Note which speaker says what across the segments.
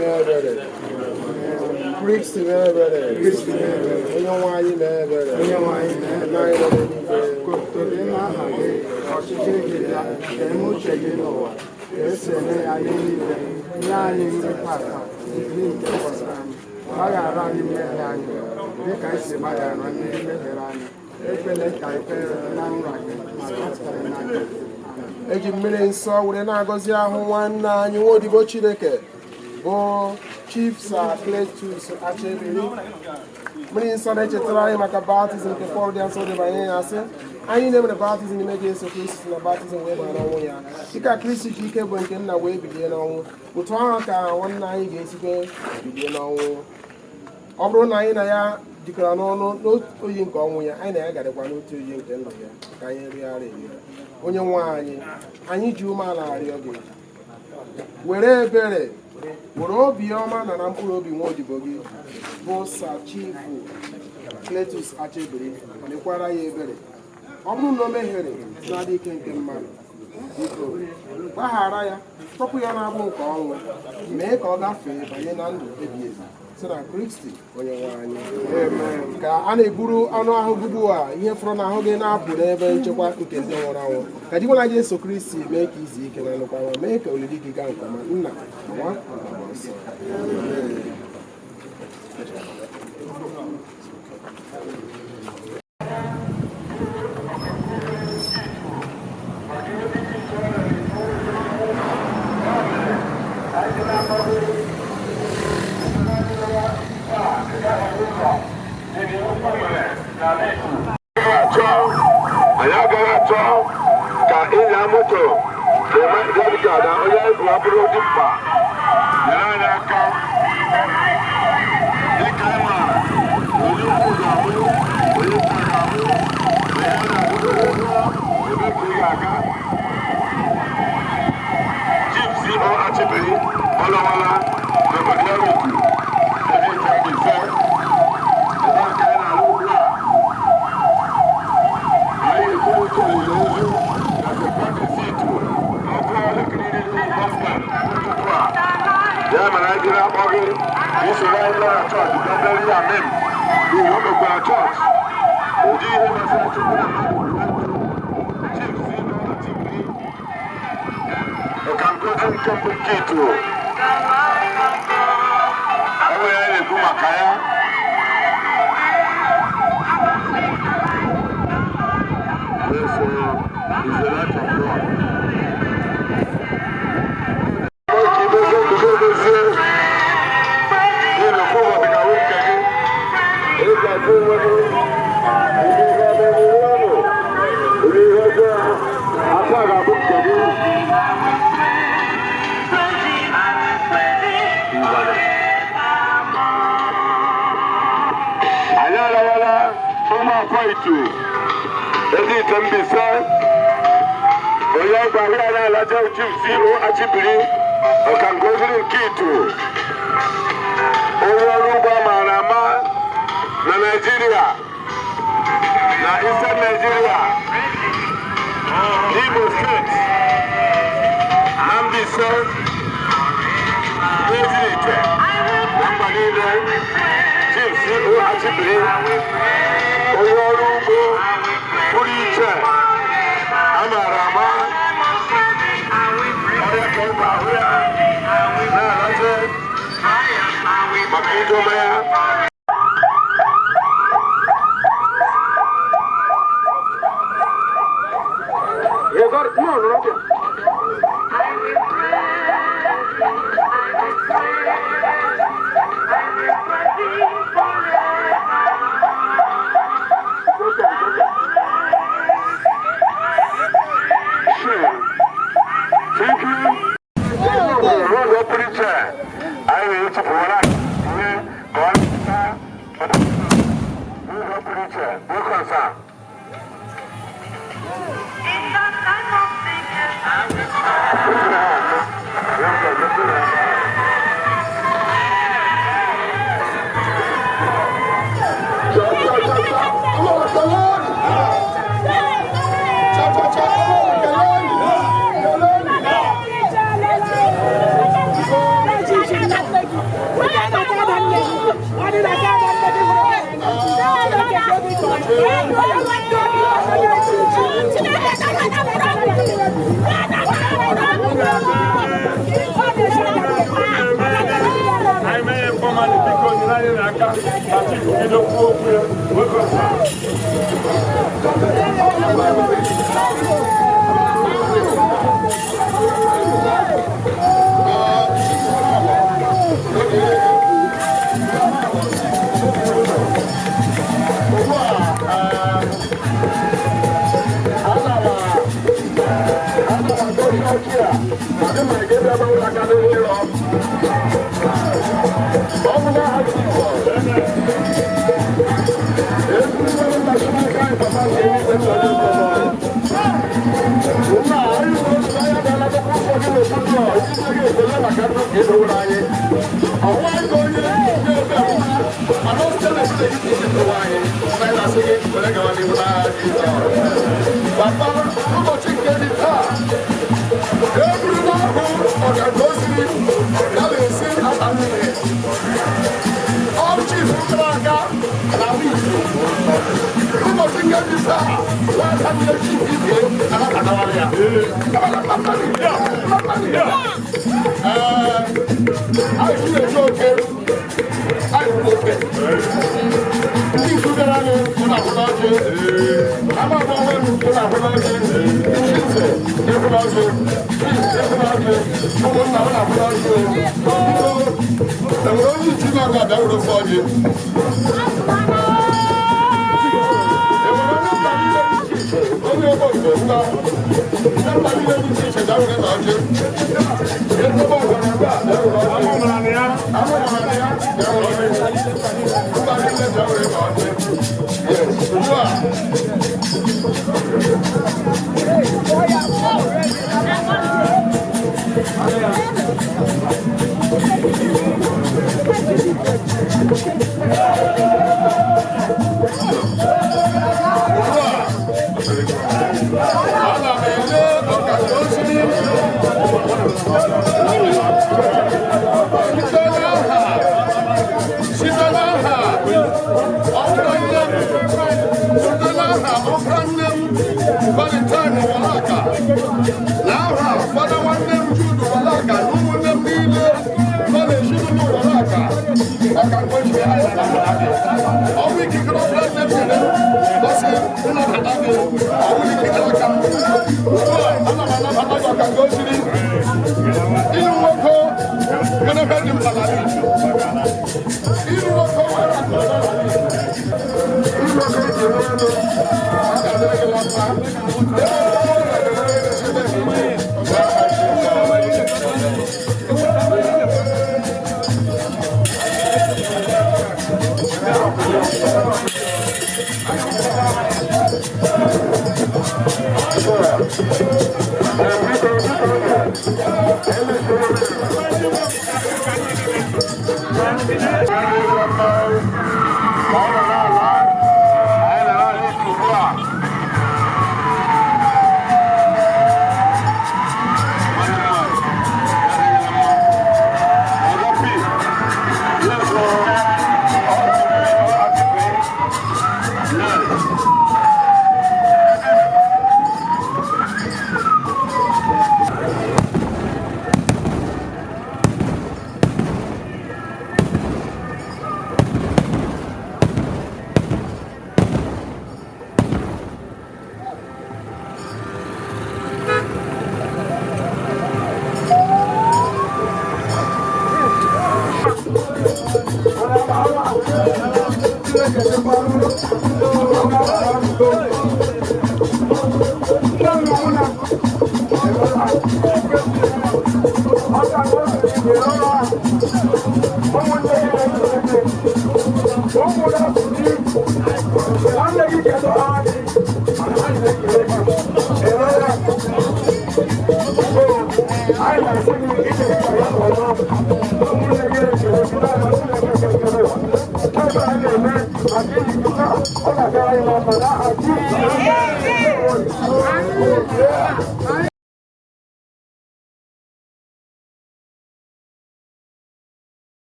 Speaker 1: mebere. Kristi mebere. Onye nwanyị mebere.
Speaker 2: Kotobe n'aha gị, ọchịchị gị ya, eme uche gị n'ụwa, esere ya n'eluigwe, nye anyị nri tata, nri nke kwụsịrị anyị, gbaghara anyị mmehie anyị, dịka anyị si gbaghara ndị mehiere anyị, ekwela ka ikpere na nra gị, ma kpatara n'aka.
Speaker 1: Eji mmiri nsọ were na-agọzi ahụ nwanne anyị nwaodibo Chineke bụ Chief Sir Cletus Achibiri. Mmiri nsọ na-echetara anyị maka baptizim nke Pọl dị nsọ debanye ya sị anyị na-emere baptizim n'ime Jesu Kristi na baptizim wee bara n'ọnwụ ya dịka Kristi ji ike bụ nke nna wee bilie n'ọnwụ otu ahụ ka nwanne anyị ga-esikwe bilie n'ọnwụ. Ọ bụrụ na anyị na ya jikọrọ n'ọnụ n'otu oyi nke ọnwụ ya anyị na ya garakwa n'otu oyi nke ndụ ya ka anyị rịara eri. Onye nwe anyị ji umeala arịọ gị were ebere were obi ọma na mkpụrụ obi nwaodibo gị bụ Sir Chief Cletus Achibiri mekwara ya ebere. Ọ bụrụ na o mehiere na-adị ike nke mmadụ, biko gbaghara ya, tọpụ ya na-abụ nke ọnwụ, mee ka ọ gafee banye na ndụ ebighị ebi site na Kristi onye nwe anyị. Ka a na-eburu anụ ahụ ugbu a ihe fọrọ n'ahụ gị na-apụ n'ebe nchekwa nke ndị nwụrụ anwụ, ka di nwana Jesu Kristi mee ka izu ike na nnukwu ọnwa, mee ka olili gị gaa nke ọma. Nna nwa nsọ.
Speaker 3: Anyị agaghị achọ ka ịnya moto ga-adịga na onye egwu abụrụ dị mkpa nyere anyị aka dịka ị maara onye ukwu ga-abụ onye nta ga-abụ onye na-abụ ebe ka ị ga-aga. Chief C.O. Achibiri ọlọwala n'obodo ya ukwu ebe ike ndị ise ebe aka anyị na-alụ ugbu a. Ya mere anyị jiri akpọ gị isoro anyị gaa chọọchị bịabere ya mem n'ihi o mekwara chọọchị ụdị ihe gbasara Chukwu na Chief C.O. Achibiri ọkankozi nke mbụ nke itu ọ nwere ya na-ekwu maka ya. Chief C.O. Achibiri ọkankozi nke itu onye ọrụ ugbo amaara ama na Nigeria na Eastern Nigeria, Imo State, na Mbaise, Ezike na mba niile. Chief C.O. Achibiri onye ọrụ ugbo pụrụ iche amaara ama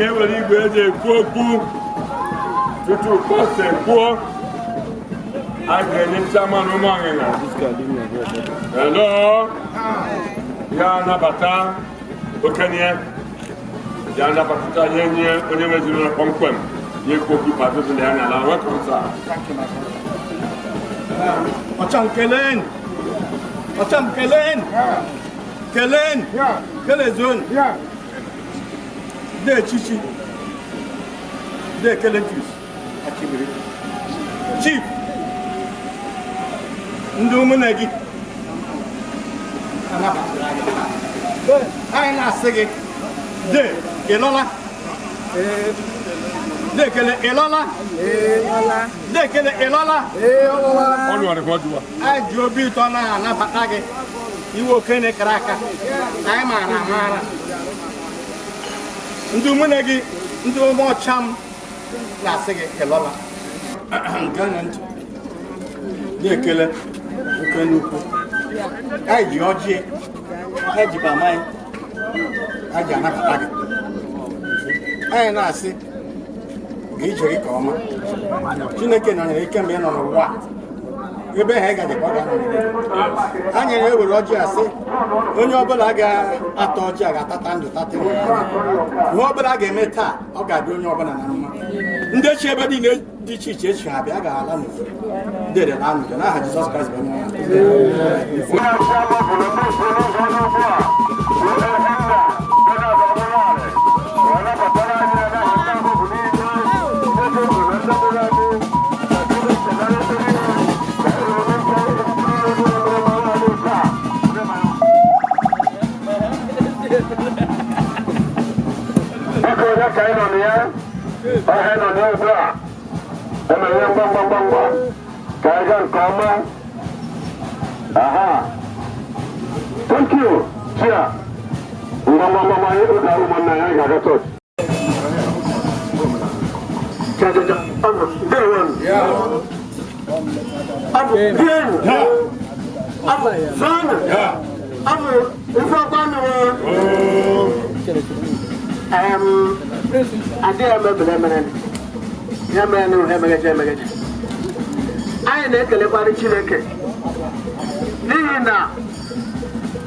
Speaker 3: ga-ewere igwe eji ekwu okwu tutu kọsa ekwuo a ga-enye chairman ụmụ ọṅịṅa hello ya anabata okenye ya anabata ihe nye onye meziri na kpọmkwem ya ekwu okwu kpadozi na ya n'ala nwekọta
Speaker 4: ọcham kelen kelezon de chichi de Cletus Achibiri chief ndị ụmụnne gị anyị na-asị gị de ịlọla dekele ịlọla dekele ịlọla anyị ji obi ụtọ na-anabata gị iwe okene kara aka anyị maara amaara ndị ụmụnne gị ndị ụmụ ọcha m na-asị gị ịlọla gana ntị na-ekele okene ukwu anyị ji ọjị anyị ji bama anyị ji anabata gị anyị na-asị ga-ije gị ka ọma Chineke nọnyere ike mgbe ị nọ n'ụwa ebe ha ịgajikwa anyị na-ewere ọjị asị onye ọbụla ga-ata ọjị a ga-atata ndụ tata ihe ọbụla a ga-eme taa ọ ga-adị onye ọbụla na mma ndị echi ebe niile dị iche iche echi ha bịa ga-ala n'udo dere na anụdo n'aha Jizọs Kraịst bụ onye
Speaker 3: Thank you. Chia. Mama yetu da umana ya ga church. Chacha. Yeah. I na-ekelekwarị Chineke n'ihi na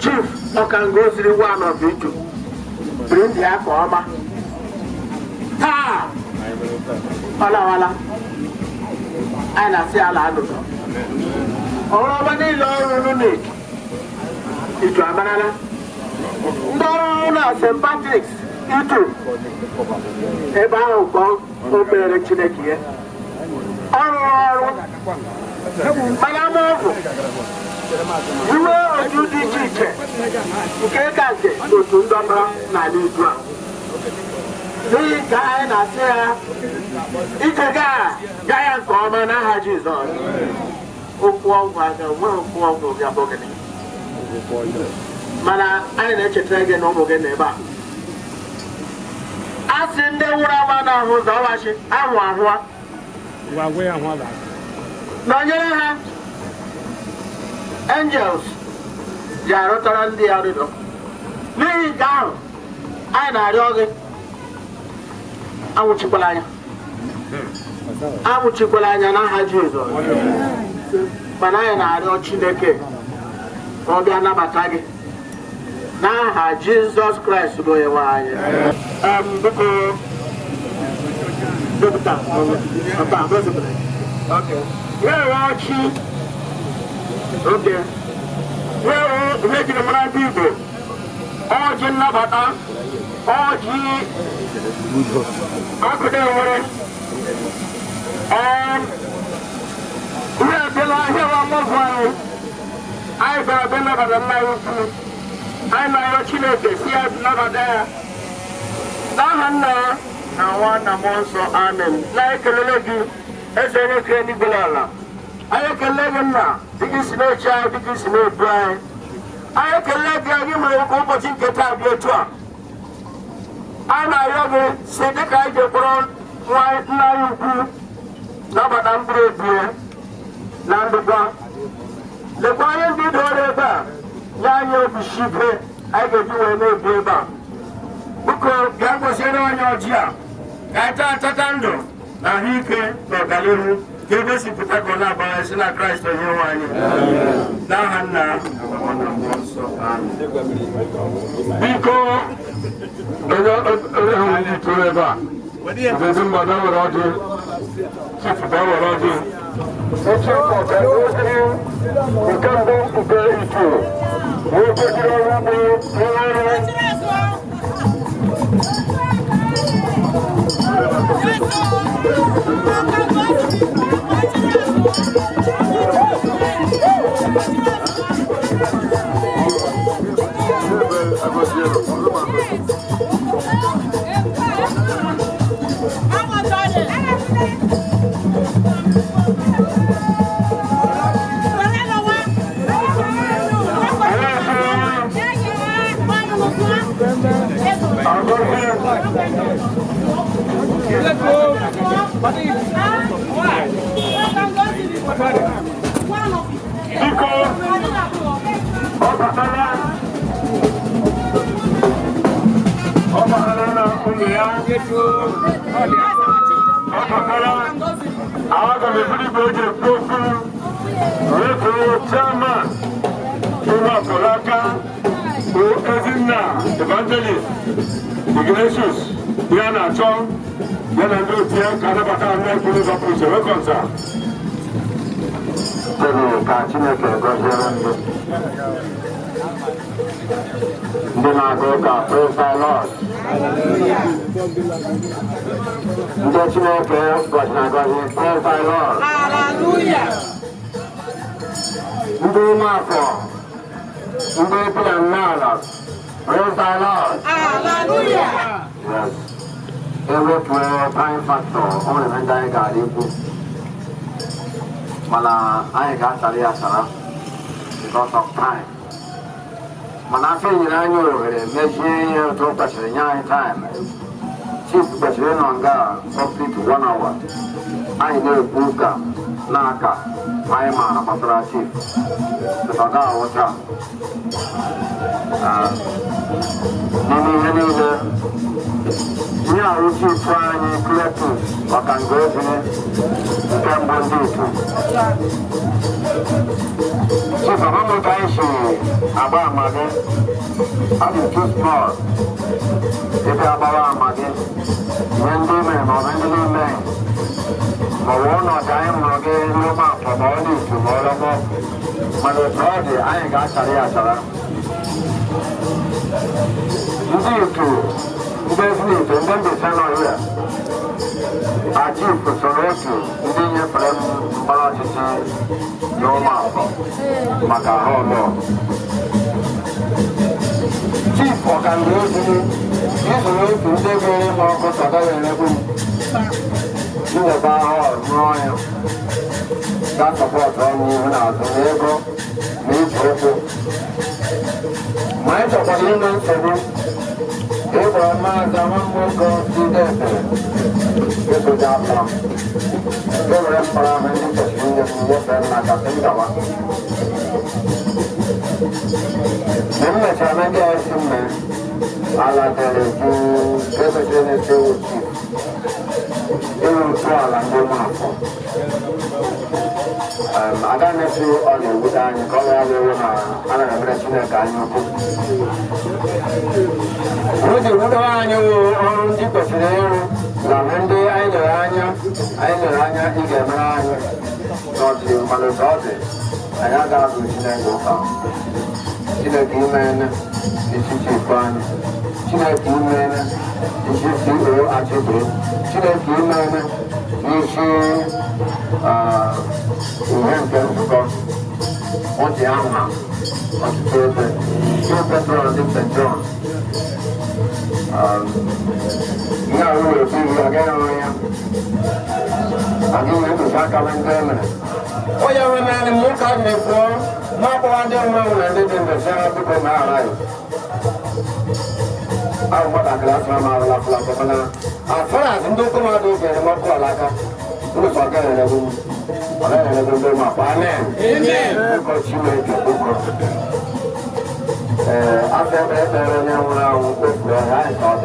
Speaker 3: Chief Ọkangosiri one of it bring ya ka ọma taa ọlawala anyị na-asị ala anụrụ ọrụ ọma niile ọrụ n'unik itu amarala ndị ọrụ na St. Patrick's itu ebe ahụ ka o mere Chineke ya ọrụ mana ama ọgwụ iwe otu dị iche iche nke ka nke otu ndọrọ n'ala Igbo a n'ihi ka anyị na-asị ya ike gaa ya nke ọma n'aha Jizọs okwu ọgwụ aga nwee okwu ọgwụ gị abụ gịnị mana anyị na-echetara gị na ụmụ gị n'ebe a sị ndị nwụrụ anwa na-ahụ ụzọ ọwachi ahụ ahụa nọnyere ha angels ji arụtara ndị ya rịdọ n'ihi nke ahụ anyị na-arịọ gị anwụchikwala anya n'aha Jizọs mana anyị na-arịọ Chineke ka ọ bịa nabata gị n'aha Jizọs Kraịst bụ onye nwe anyị. Where are you? Okay. Where are you? People. All Jin Nabata. All G. Akademore. We are the here one more. I got the number of life. I know your children. See us never there. Nahana. Now one among amen. Like a little. As any training below. I can let him now. This is no child, this is no blind. I can let you go to get out your truck. I'm a say the guy you brought white now. Number beer. Number one. The client did whatever. Now you'll be sheep. I get you a no paper. Book biko bịa gosiere onye ọjị a ka anyị taa atata ndụ na ahụike na ọganihu ka egosipụta ka ọ na-abara si na Kraịst onye nwe anyị n'aha Nna biko onye ahụ ndị tụrụ ebe a ndị mmadụ nwere ọjị chịpụta nwere ọjị eche ọka ozi nke mbụ nke itu nwoke jiri ọrụ ugbo evangelist Ignatius ya na-achọ ya na ndị otu ya ka anabata ndị ekpere zọpụrụ usoro kọnsa ka Chineke gọziere ndị na-aga ụka praise the Lord ndị Chineke gọziri agọzi praise the Lord ndị ụmụafọ ndị ebila n'ala praise the Lord. Hallelujah. Yes. Every time factor, only when I got it. Mala, I got Sarah because of time. Manafi, you know, measuring to Passion time. Chief Passion on guard, complete 1 hour. I know Buka, Naka, my man, Pastor Chief. The Baga water. Onyewuchi Franny Cletus Wakangozine Kembondito Chief Amamo Taishi Aba Amade I'm too small Ebe Aba Amade Yendi me Mawendili me Mawono Daim Moge Luma Paboni to Molomo Mano Prodi I ain't got Sara Definitely, and then the channel here. Achieve for Soroki, within your friend, Balachisi, Yoma, Makahono. Chief organization is a way to take very more for Saturday level. You will buy all Royal. That's support from you when I was a neighbor, meet Hopo. My job is to Abraham, the one who goes to death. This is our plan. The Emperor and the King of the West and Nakasingava. Then the China guys in there, I like the President Chief. They will fall and go now. I don't know if you are the wood and call everyone. I don't know if you're Would you would on you on the Passion? Lamende, I know, Igamana, not you, Malasate. I got to Chinago Town. Chinagiman, the city fund. Chinagiman, the city Achibiri. Chinagiman, we went there because on the Amma, on the Petrol and St. John. Now we will see you again on here. I'll give you to Saka and Germany. Oh, you're a man in Muka before. Marco and German and did in the Sarah to come out. I want a glass from our lap. As far as you come out of the Mokalaka, who is forgetting the room. Amen. Because you make a book. After that, I thought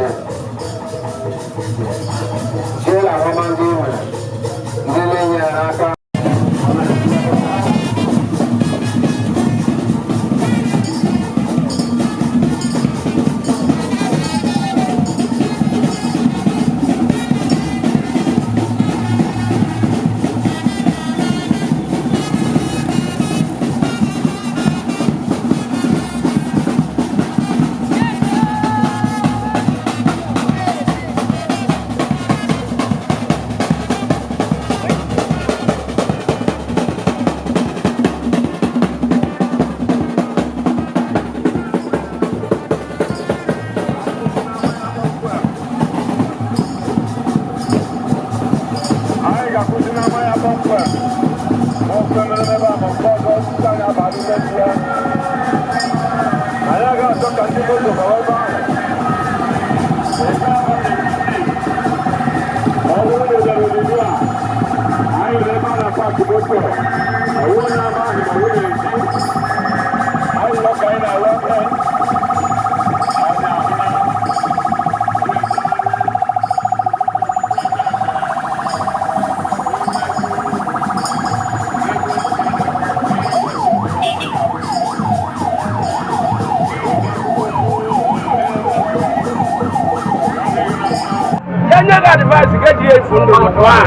Speaker 5: advice get you from the one.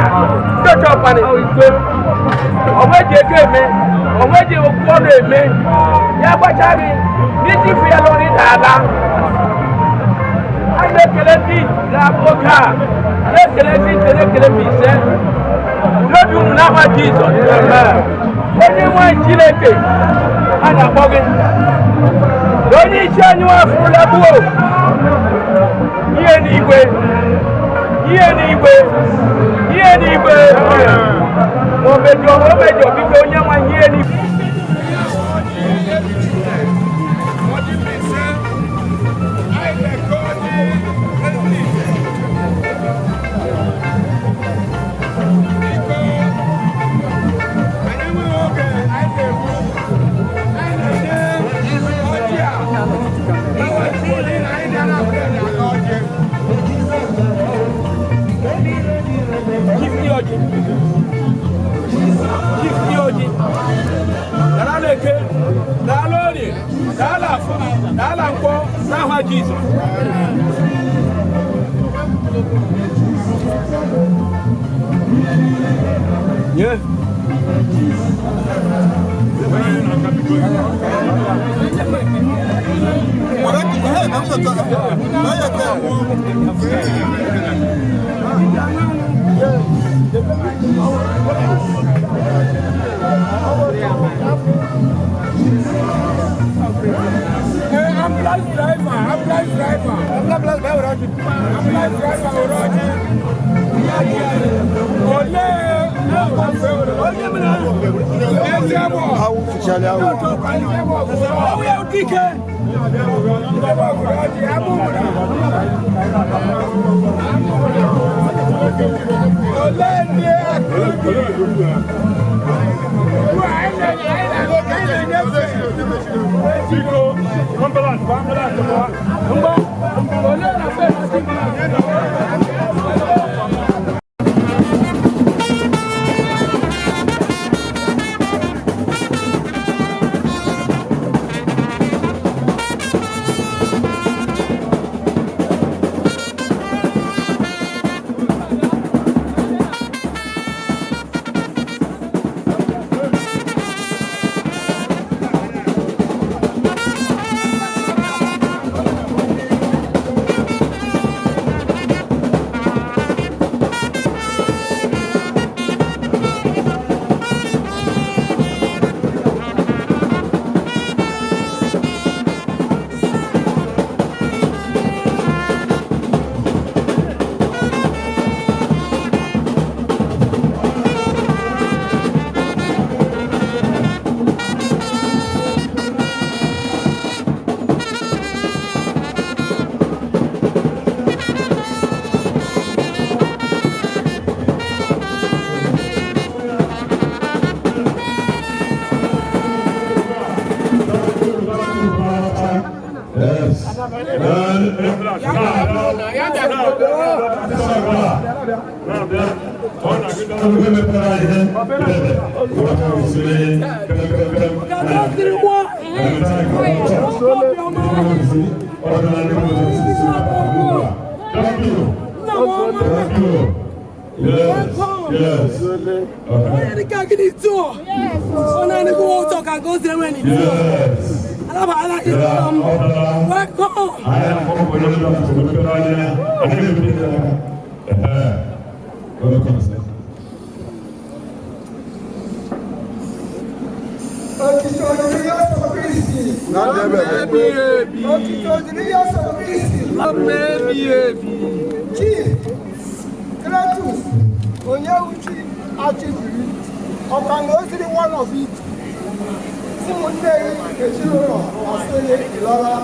Speaker 5: Don't talk about it. Already came in, already quarter me. Yeah, but I mean, this is real on it. I make a lady, Laboka. Let the lady take a piece. Don't you know Jesus? Anyone Chileke and a boggin. Don't you show you a full of woe? Anyway. Jesus. Yeah. I'm life driver.
Speaker 3: Yes.
Speaker 2: Cletus, Onyewuchi, Achibiri, Onyewuchi, one of it. Simonde, Ejiro, Australia, Ilara,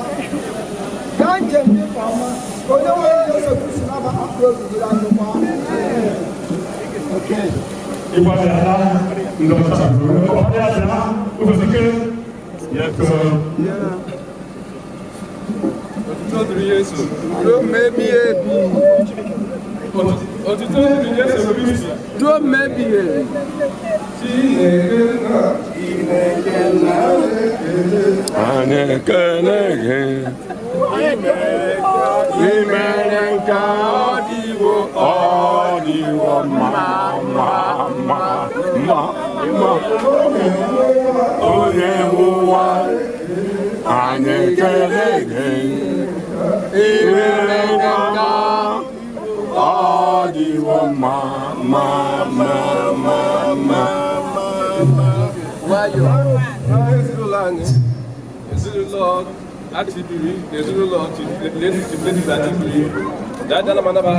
Speaker 2: Ganjem, Farmer, Onyewuchi, Sinaba, upload to the okay.
Speaker 6: Achibiri, Lord, Cletus Achibiri. That man about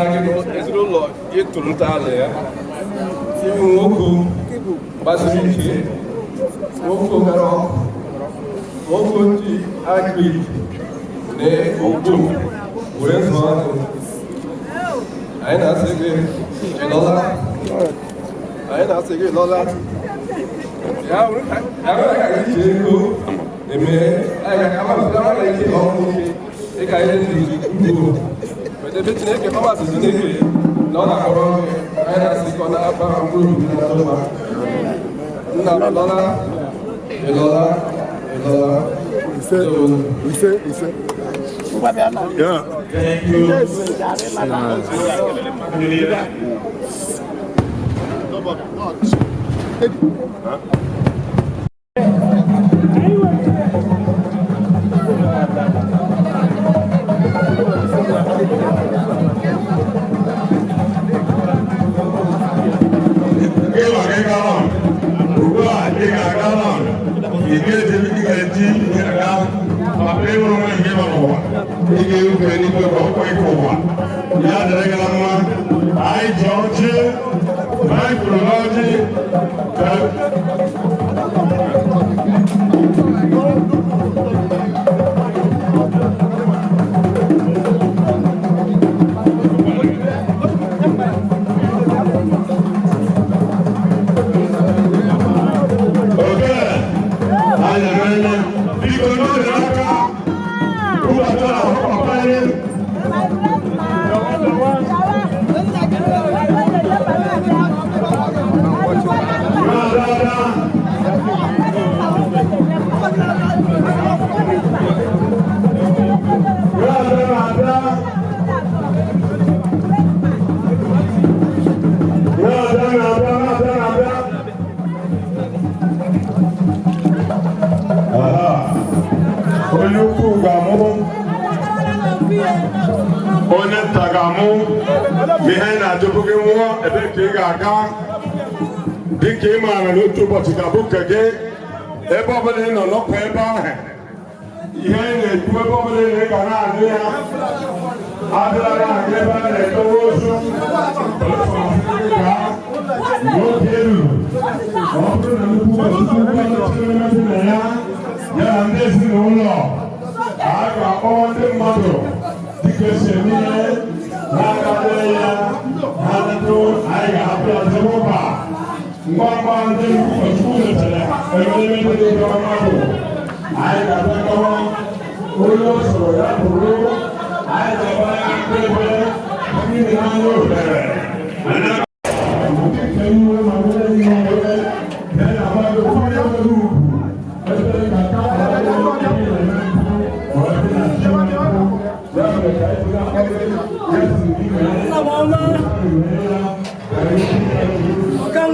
Speaker 6: Lord, you to Ntalia. Woku, Basiki, Woku Garo, Woku Agri, Ne Woku, where's one? I know Sigi, Lola. I know Sigi Lola. Yeah, I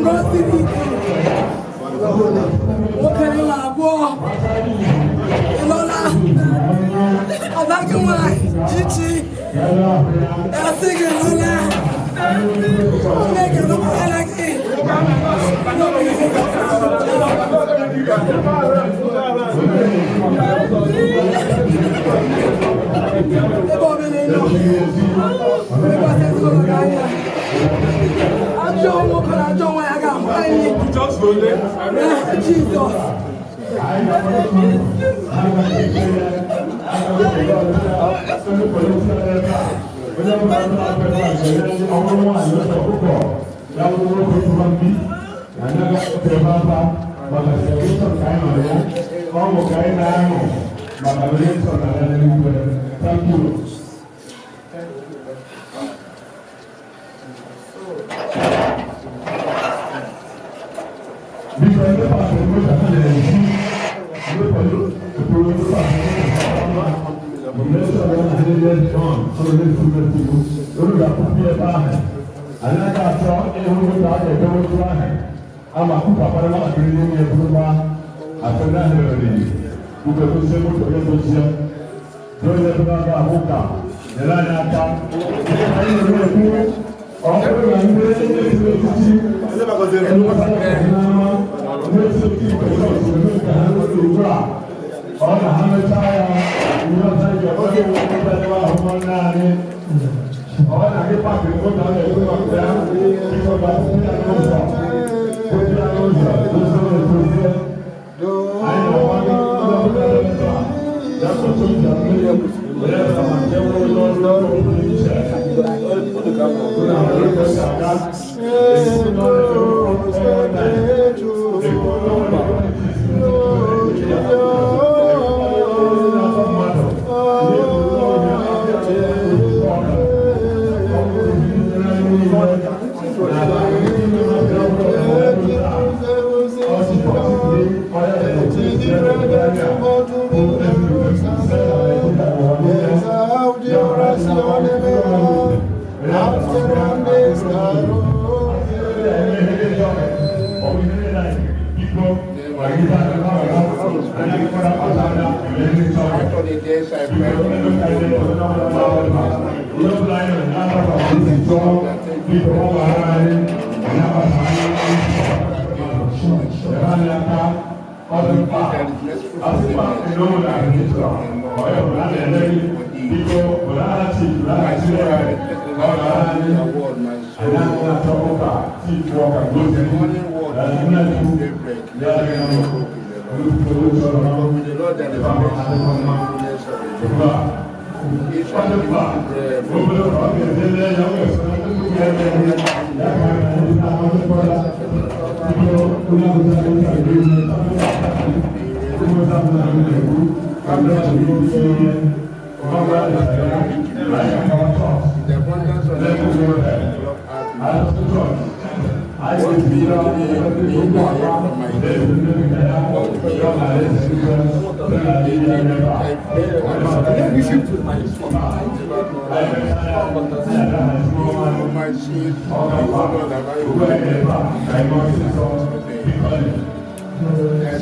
Speaker 7: ngozi n'ike nwoke na abụọ ịlọla ọbaghị nwanyị chichi asị gị lọla Chineke nụkwara gị ebe ọbụla ị nọ ịgbasa ezigbo gị anya ajọ nwoke na ajọ nwa ya ga-ahụ anyị Jizọs
Speaker 3: Thank you.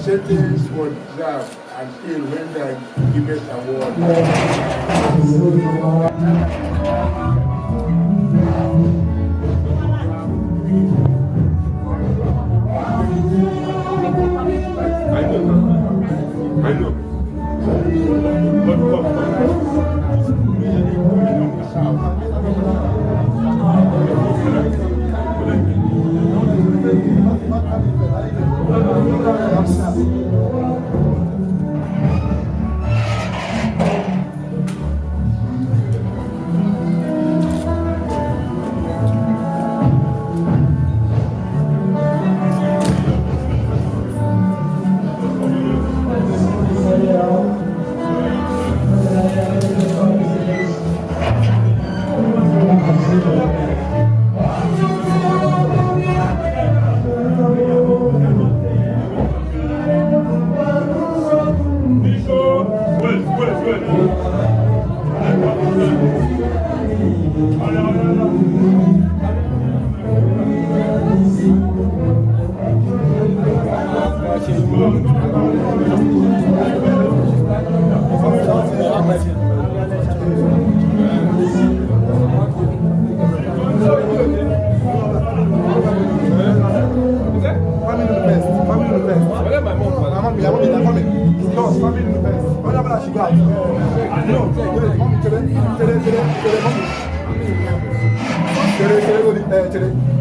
Speaker 3: Sentence was observed until when the giveth award.
Speaker 6: I know.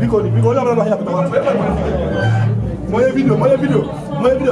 Speaker 8: Biko, la bala ya peta. Moye video. Peta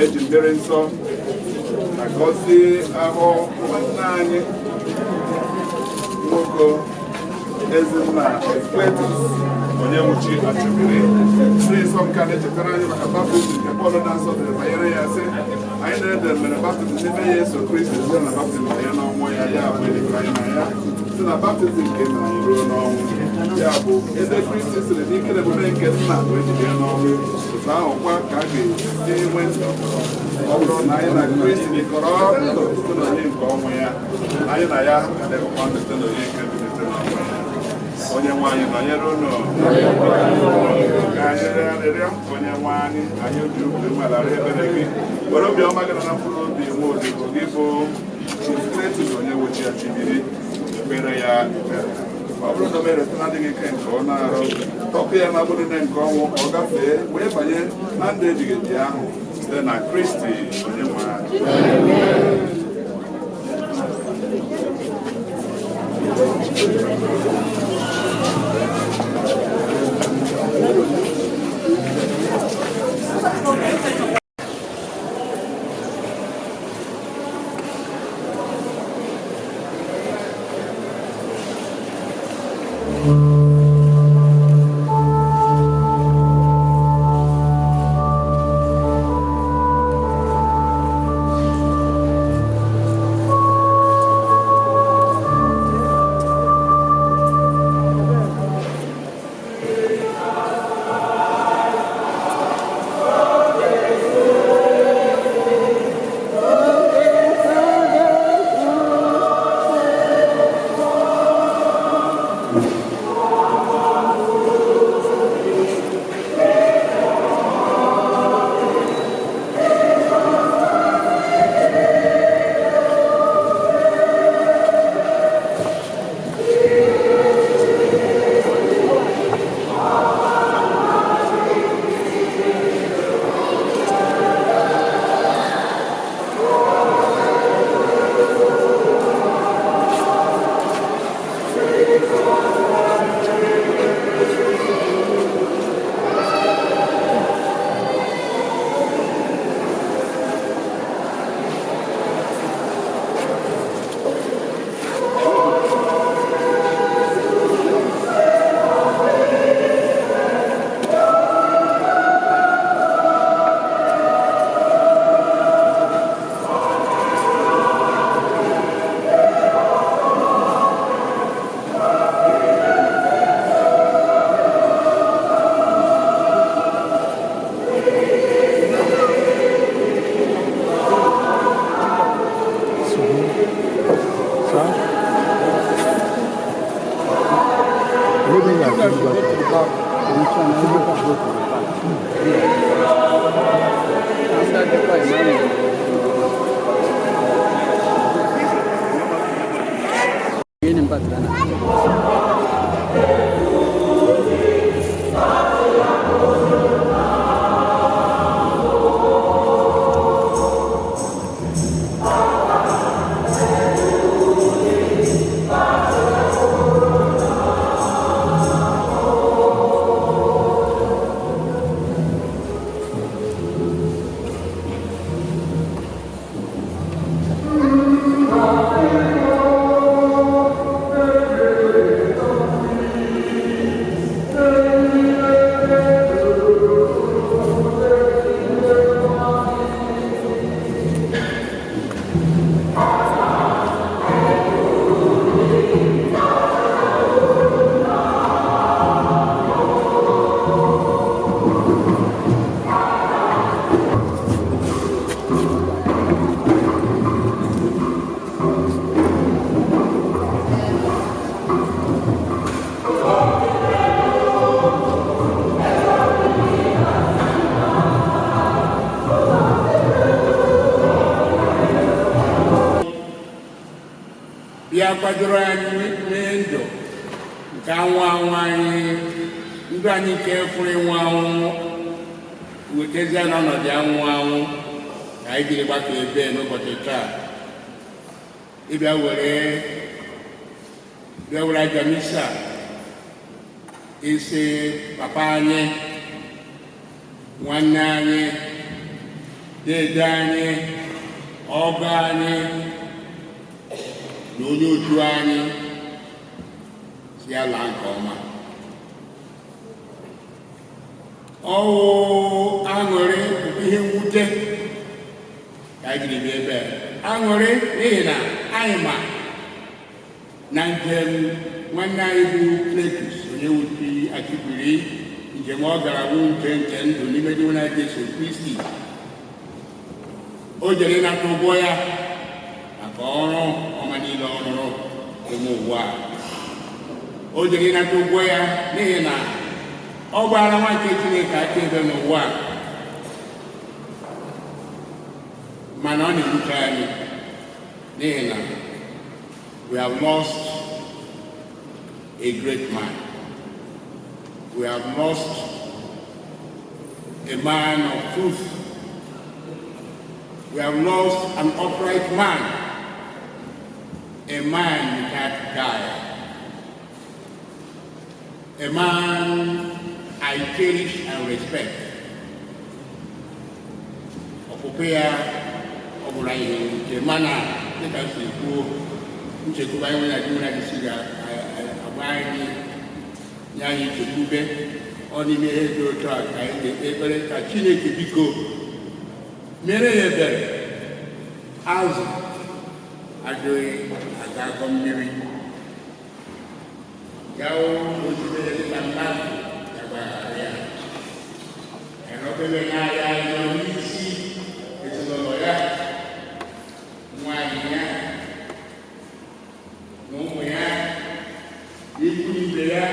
Speaker 3: eji mmiri nsọ na gọzie ahụ nwanne anyị nwoke Ezinna Cletus Onyewuchi Achibiri. Mmiri nsọ nke a na-echetara anyị maka baptizim nke Pọl na nsọ dere banyere ya sị anyị na-ede mere baptizim n'ime Yesu Kristi site na baptizim ya na ọnwụ ya ya bụ edebere anyị na ya site na baptizim nke na anyị ruo n'ọnwụ ya bụ ebe Kristi siri n'ike na emume nke nna wee jide n'ọnwụ otu ahụ kwa ka a ga-esi enwe ndụ ọ bụrụ na anyị na Kristi dịkọrọ ndụ site na onye nke ọnwụ ya anyị na ya ga-adịkwa ndụ site na onye nke bilite n'ọnwụ ya. Onye nwaanyị nọnyere ụlọ ka anyị rịọrịọ onye nwaanyị anyị obi ukwu nwelara ebere gị were obiọma gị na mkpụrụ obi nwe odibo gị bụ Chief Cletus Onyewuchi Achibiri ekpere ya ekpere ọ bụrụ na o mere na adịghị ike nke ọ na-arụ tọpụ ya na abụrụ nne nke ọnwụ ọ gafee wee banye na ndụ ebighị ebi ahụ site na Kristi onye nwaanyị.
Speaker 9: ya kwadoro anyị mee ndụ nke anwụ anwụ anyị ndụ anyị nke ekwuru ịnwụ anwụ wetazie n'ọnọdụ anwụ anwụ ka anyị jiri gbakọ ebe n'ụbọchị taa ịbịa were aja misa isi papa anyị nwanne anyị dede anyị ọgọ anyị na onye otu anyị si ala nke ọma ọwụ aṅụrị bụ ihe mwute ka anyị jiri bịa ebe aṅụrị n'ihi na anyị ma na njem nwanne anyị bụ Cletus Onyewuchi Achibiri njem ọ gara bụ nke ndụ n'ime ndị nwere Jesu Kristi o jere ịnata ụgwọ ya maka ọrụ ọma niile ọ rụrụ ụmụ ụwa o jere ịnata ụgwọ ya n'ihi na ọ gbara nwa nke Chineke aka ebe n'ụwa mana ọ na-erute anyị n'ihi na we have lost a great man. We have lost a man of truth. We have lost an upright man, a man without guile, a man I cherish and respect. Opopea Obulayi, the man that I say, nchekwuba anyị nwere adịmụna dị si ga-agba anyị nye anyị nchekwube ọ n'ime ihe dị otu a ka anyị ga-ekpe ekpere ka Chineke biko mere ya ebere azụ adịghị aga akọ mmiri ya ozibere dịka mmadụ gagbara ya enobere n'ahịa anyị nọ n'isi ezinụlọ ya nwaanyị ya n'ụmụ ya ikwu ibe ya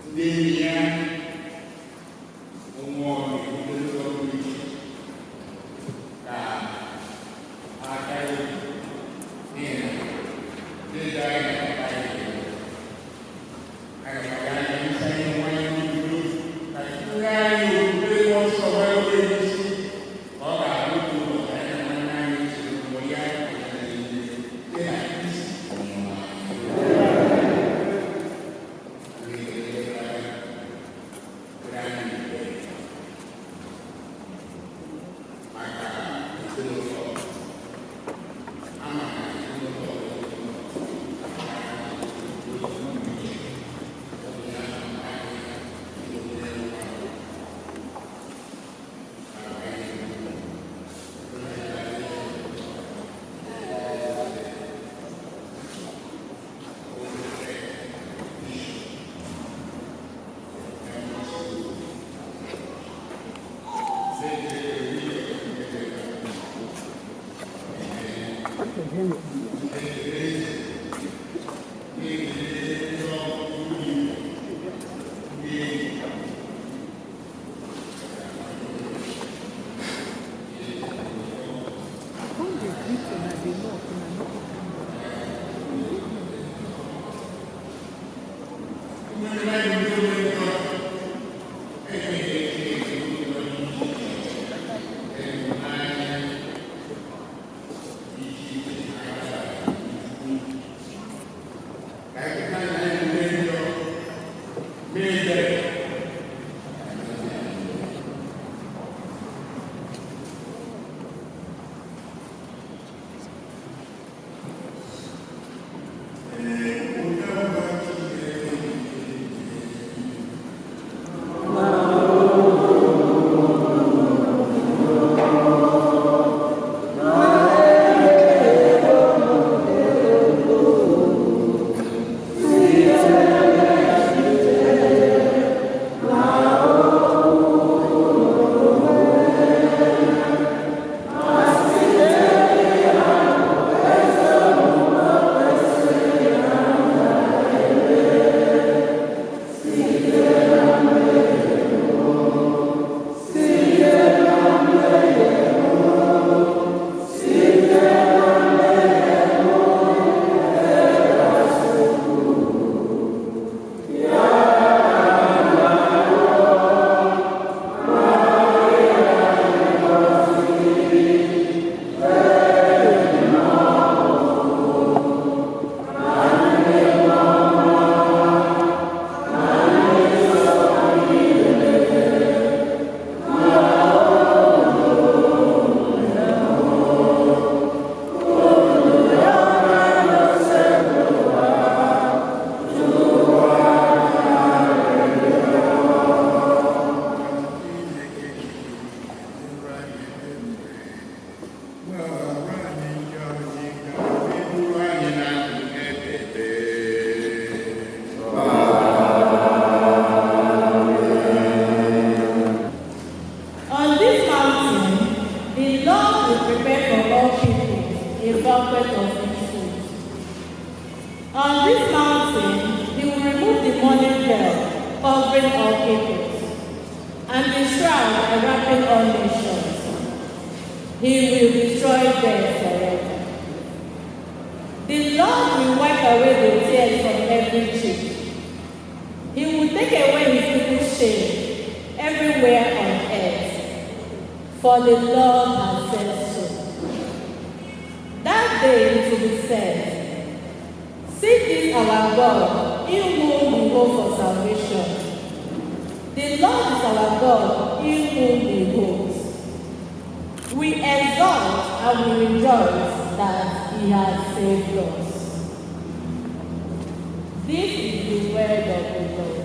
Speaker 9: ndị enyi ya ụmụ ọrụ ka aka ya n'ihi na ndị anyị
Speaker 10: On this mountain, the Lord will prepare for all people a banquet of his food. On this mountain, he will remove the mourning veil covering all peoples, and the shroud enwrapping all nations. He will destroy death forever. The Lord will wipe away the tears from every cheek. He will take away his people's shame everywhere on earth, for the Lord has said so. That day it will be said, "See this our God, in whom we hope for salvation. The Lord is our God, in whom we hope." We exalt and we rejoice that he has saved us. This is the word of the Lord.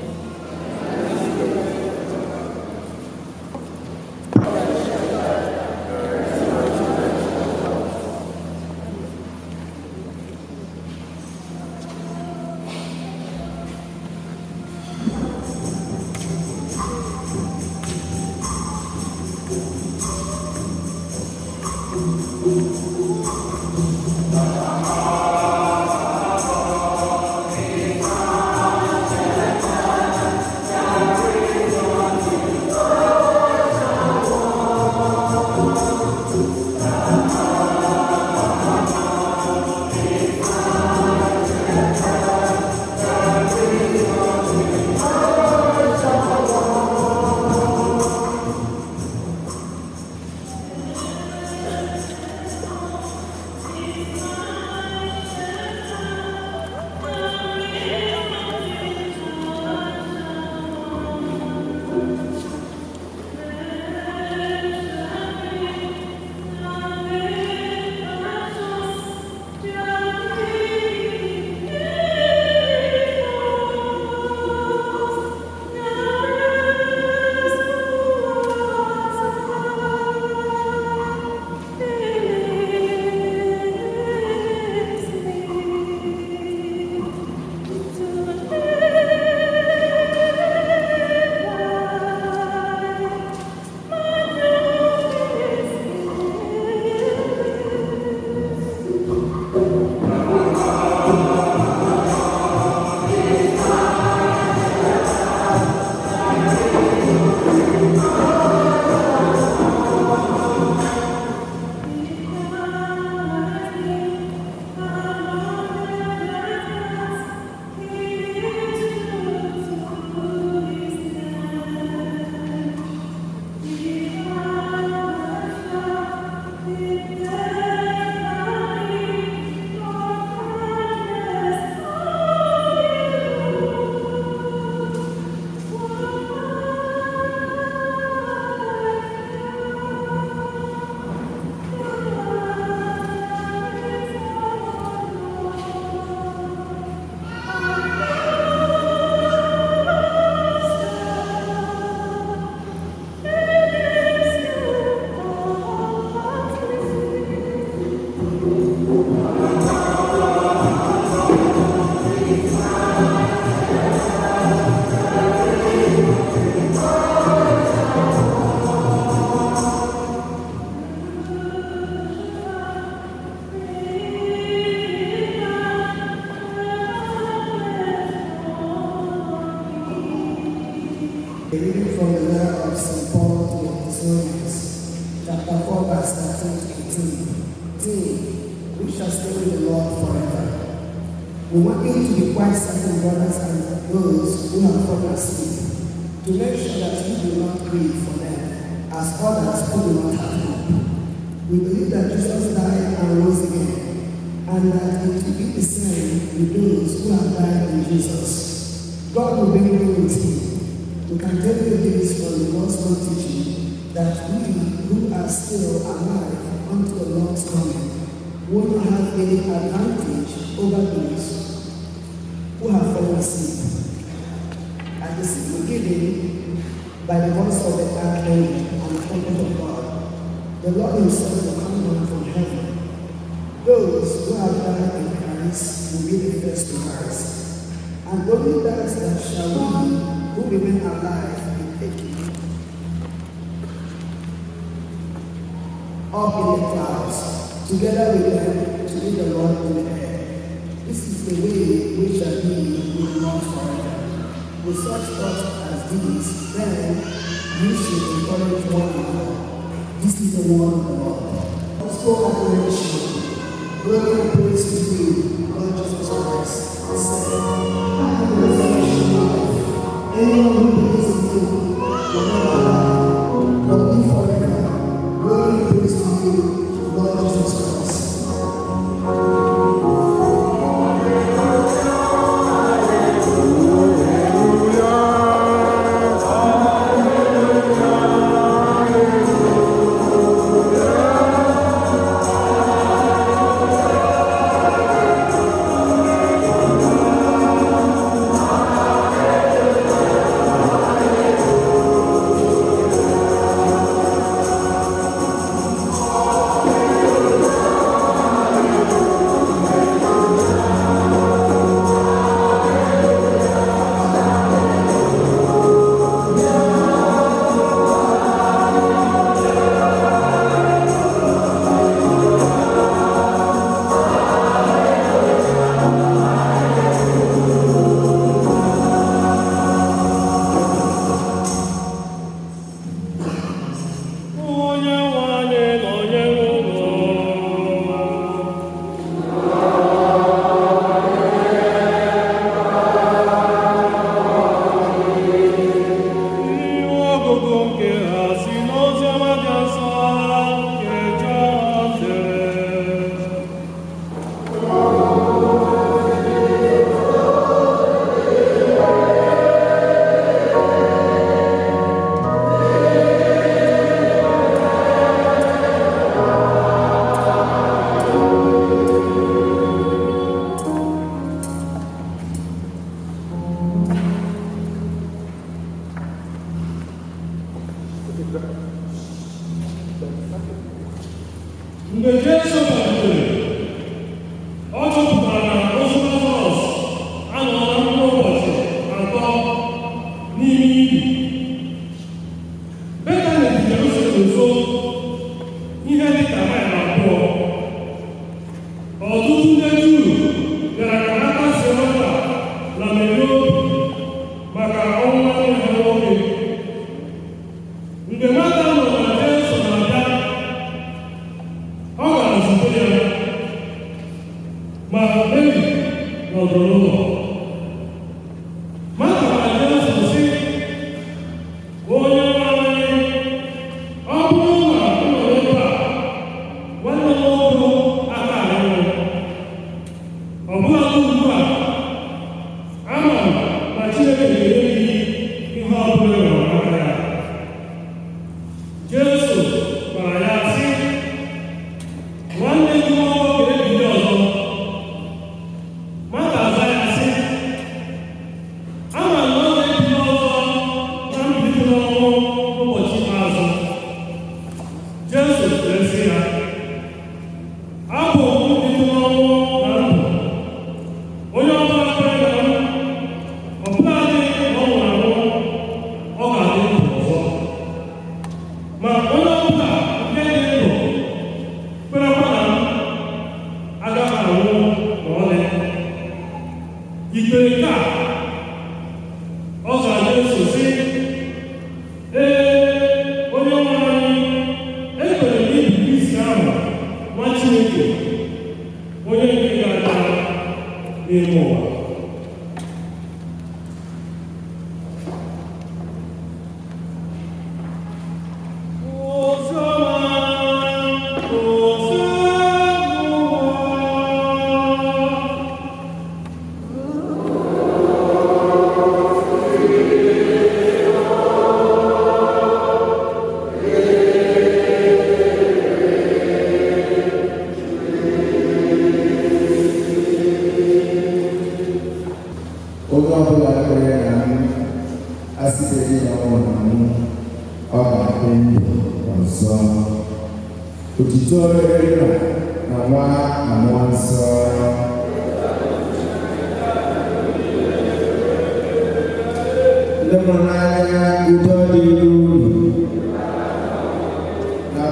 Speaker 11: Reading from the letter of St. Paul to the Thessalonians, chapter 4, verse 13 to 18. We shall stay with the Lord forever. We want you to be quite certain, brothers and those who have fallen asleep, to make sure that you do not grieve for them, as others who do not have hope. We believe that Jesus died and rose again, and that it will be the same with those who have died in Jesus. God will bring you with him. We can tell you this from the Lord's word teaching, that we who are still alive unto the Lord's coming will not have any advantage over those who have fallen asleep. As the signal given by the voice of the archangel and the trumpet of God, the Lord himself will come down from heaven. Those who have died in Christ will be the first to rise, and only those that shall be who remain alive in taking. up in the clouds, together with them to meet the Lord in the air. This is the way we shall be with the Lord forever. With such thoughts as these, then you should encourage one another. This is the word of the Lord. Gospel acclamation. Glory and praise to you, Lord Jesus Christ. I say, I am the resurrection of life. Anyone who believes in you will never die, but live forever. Glory and praise to you, Lord Jesus Christ.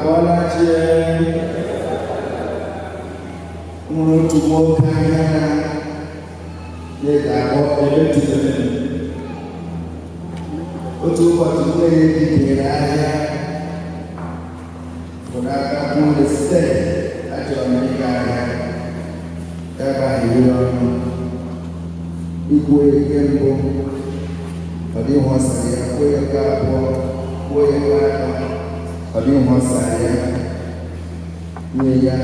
Speaker 12: Bola to walk here. They are all elected. What to what to play in area. For that, I want to stay at your America. Everybody, you go Abi wọn sàyẹ kó yẹ ká bọ kó yẹ ká lọ abi wọn sàyẹ ní ya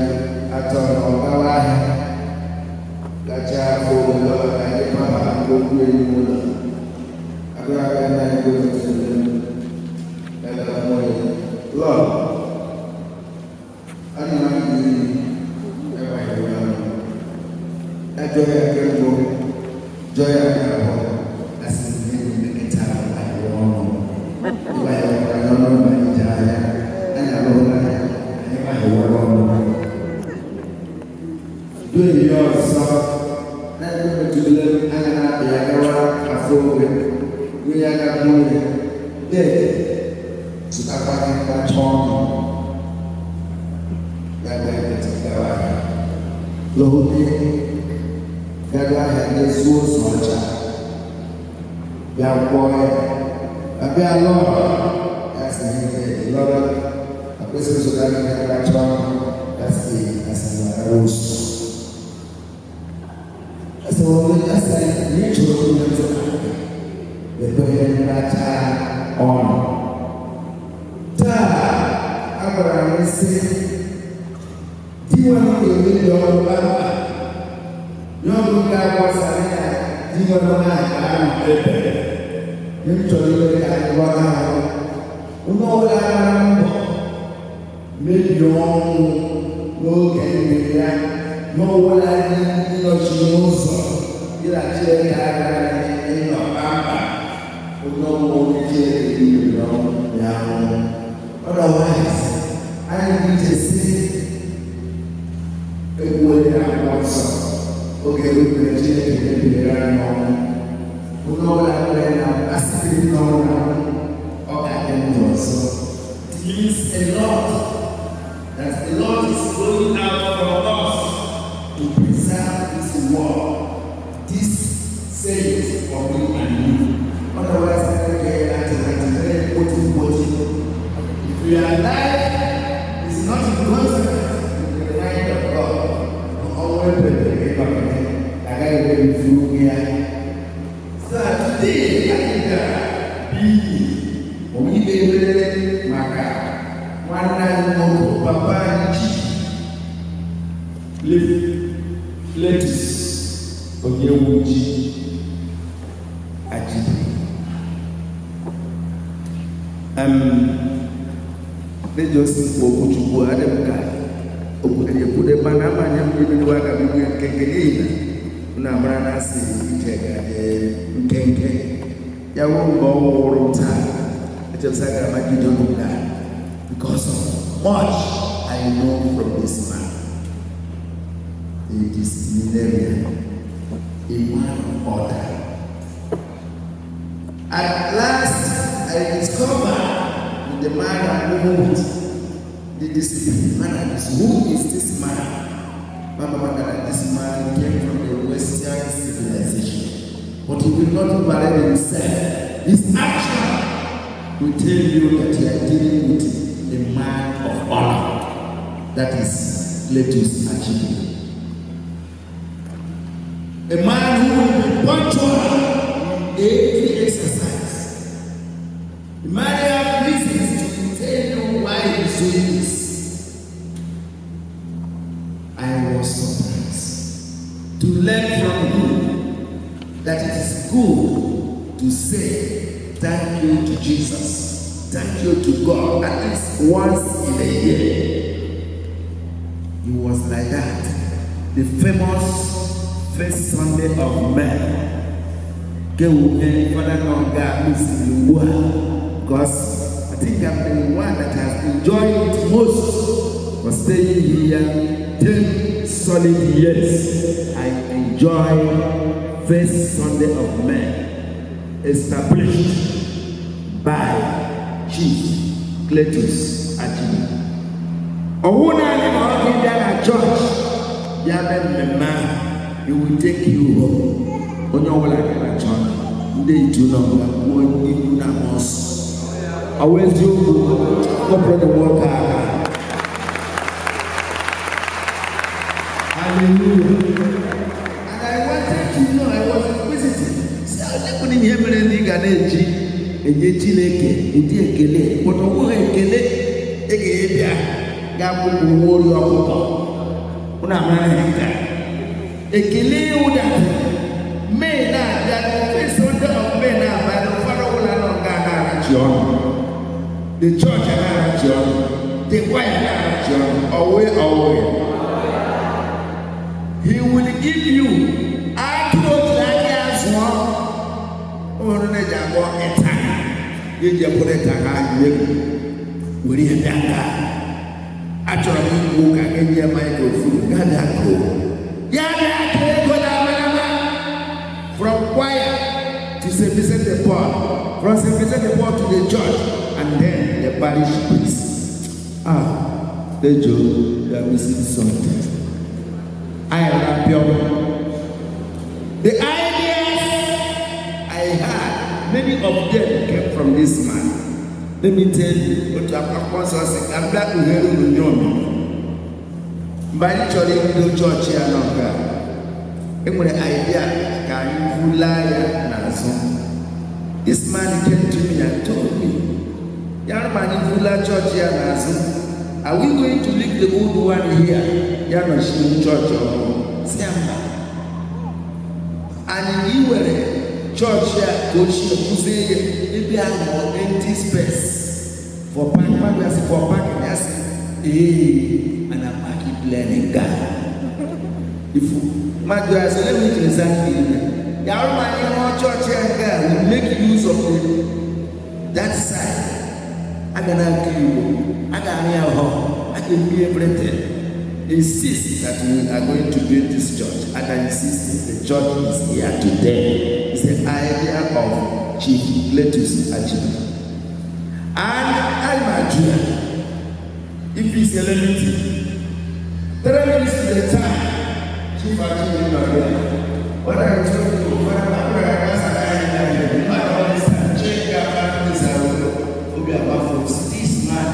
Speaker 12: atọ ọba wa gàtsa owó lọ àyè pàmò gbogbo ẹni mo lọ abi abẹ náà ẹgbẹ tuntun lẹnu ẹgbẹ ọmọ yẹ lọ ẹni máa ń bí ẹwà ìwé lọ ẹjọ yẹ kẹgbọ jọ yẹ kẹgbọ. Doing yourself, not going to live and a fool. We are not moving dead to a body that torn. That way, it's a guy. Lord, that guy had this source on child. Young boy, a bit alone. That's the Lord. A person who doesn't have that torn. That's the rose. So that's like mutual the going that on. Abraham said, do you want to be your Baba? No, God was a do you want to have mutually and one no, maybe your own look and no one I need no shoes. You actually have in your papa. No more you know. Otherwise, I need to see a way I want some. Okay, we can change it right now. We know what I'm doing now. I still know now. All I can do also. It means a lot that the Lord is going out from us. To preserve this word, this saying for me and you. Otherwise, I don't care that it's very important. If we are alive, it's not in consequence with the mind of God. We always pray like I went through here. So today, I think be only the Maka, one night more, Papa and Chief. Cletus, Onyewuchi, Achibiri. They just spoke to Adam guy. Put a banana and you will have a big Namana see Kenke. You won't go all the time. I just said, I might don't know that. Because of much I know from this man. It is millennium, a man of order. At last, I discovered the man I moved, the discipline man. Who is this man? Mama, this man came from the Western civilization, but he will not parade himself. His action will tell you that you are dealing with a man of honor. That is Cletus Achibiri. A man who will be punctual in every exercise. A man who has reasons to tell you why he is doing this. I was surprised to learn from him that it is good to say thank you to Jesus, thank you to God at least once in a year. He was like that. The famous first Sunday of May. Father God because I think I'm the one that has enjoyed it most for staying here 10 solid years. I enjoy first Sunday of May, established by Chief Cletus Achibiri. Church, they are he will take you home. Onye ọbụla ga-achọ ndị itu nọ n'akwụkwọ ibu na mọsụ. Ọwa eziokwu kọpụrụ nwoke aka. Hallelujah. And I wanted to know, I was inquisitive. See, I was like, ihe mere ndị ga na-eji enye Chineke ụdị ekele, but ọ bụghị ekele ị ga-ebịa ga-akwụkwọ nwa ori ọkụkọ. Unu amara ihe nke a. Ekele ụda mee na-abịa n'ofesi ndị ọmụme na-abịa n'ụfọdụ ụlọ nọ nga na-arachi ọnụ. The church na-arachi ọnụ. The choir na-arachi ọnụ. Ọwụwe. He will give you atụrụ aka azụọ. Ụmụrụ na-eji agwọ ịta. Eji ekwere ịta ha anyị were ihe bịa aka. Achọrọ m ikwu ka enye microphone gada akụ. From choir to St. Vincent de Paul, from St. Vincent de Paul to the church, and then the parish priest. The Joe, you are missing something. I am pure. The ideas I had, many of them came from this man. Let me tell you what happened. I'm back to hear you. By the church here now, I'm an idea. Can you lie? This man came to me and told me, young man, if you lie church here, are we going to leave the old one here? You're not in church or and you were a church here, coach, you say, maybe I have more empty space for parking. Yes, and I'm parking planning guy. If my God, so let me present you. Your man in our church here will make use of that side. I can give you. I can hear home. I can be everything. Insist that we are going to build this church. And I insist the church is here today. It's the idea of Chief Cletus Achibiri. And I'm a Jew. If he's a limited, 3 minutes to the time. Chief Achibiri, what I told you, what I'm this man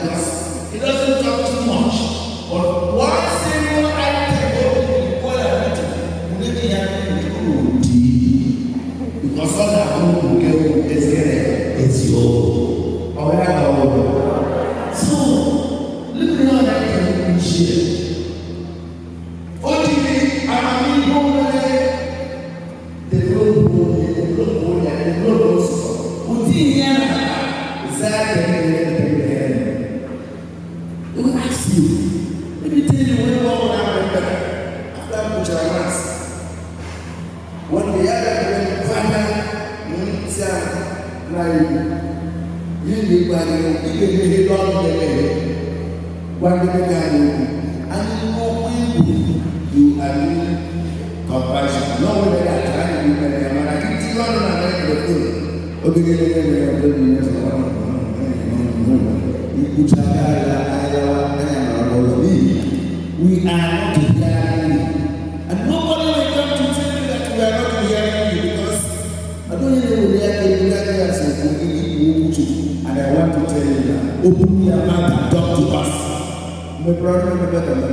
Speaker 12: because he doesn't talk too much. But one single item because all that is your. So look at how that can be shared. We are not hearing you. And nobody will come to tell you that we are not hearing you because I don't even know where they and I want to tell you that open your mouth and talk to us. My brother, my better than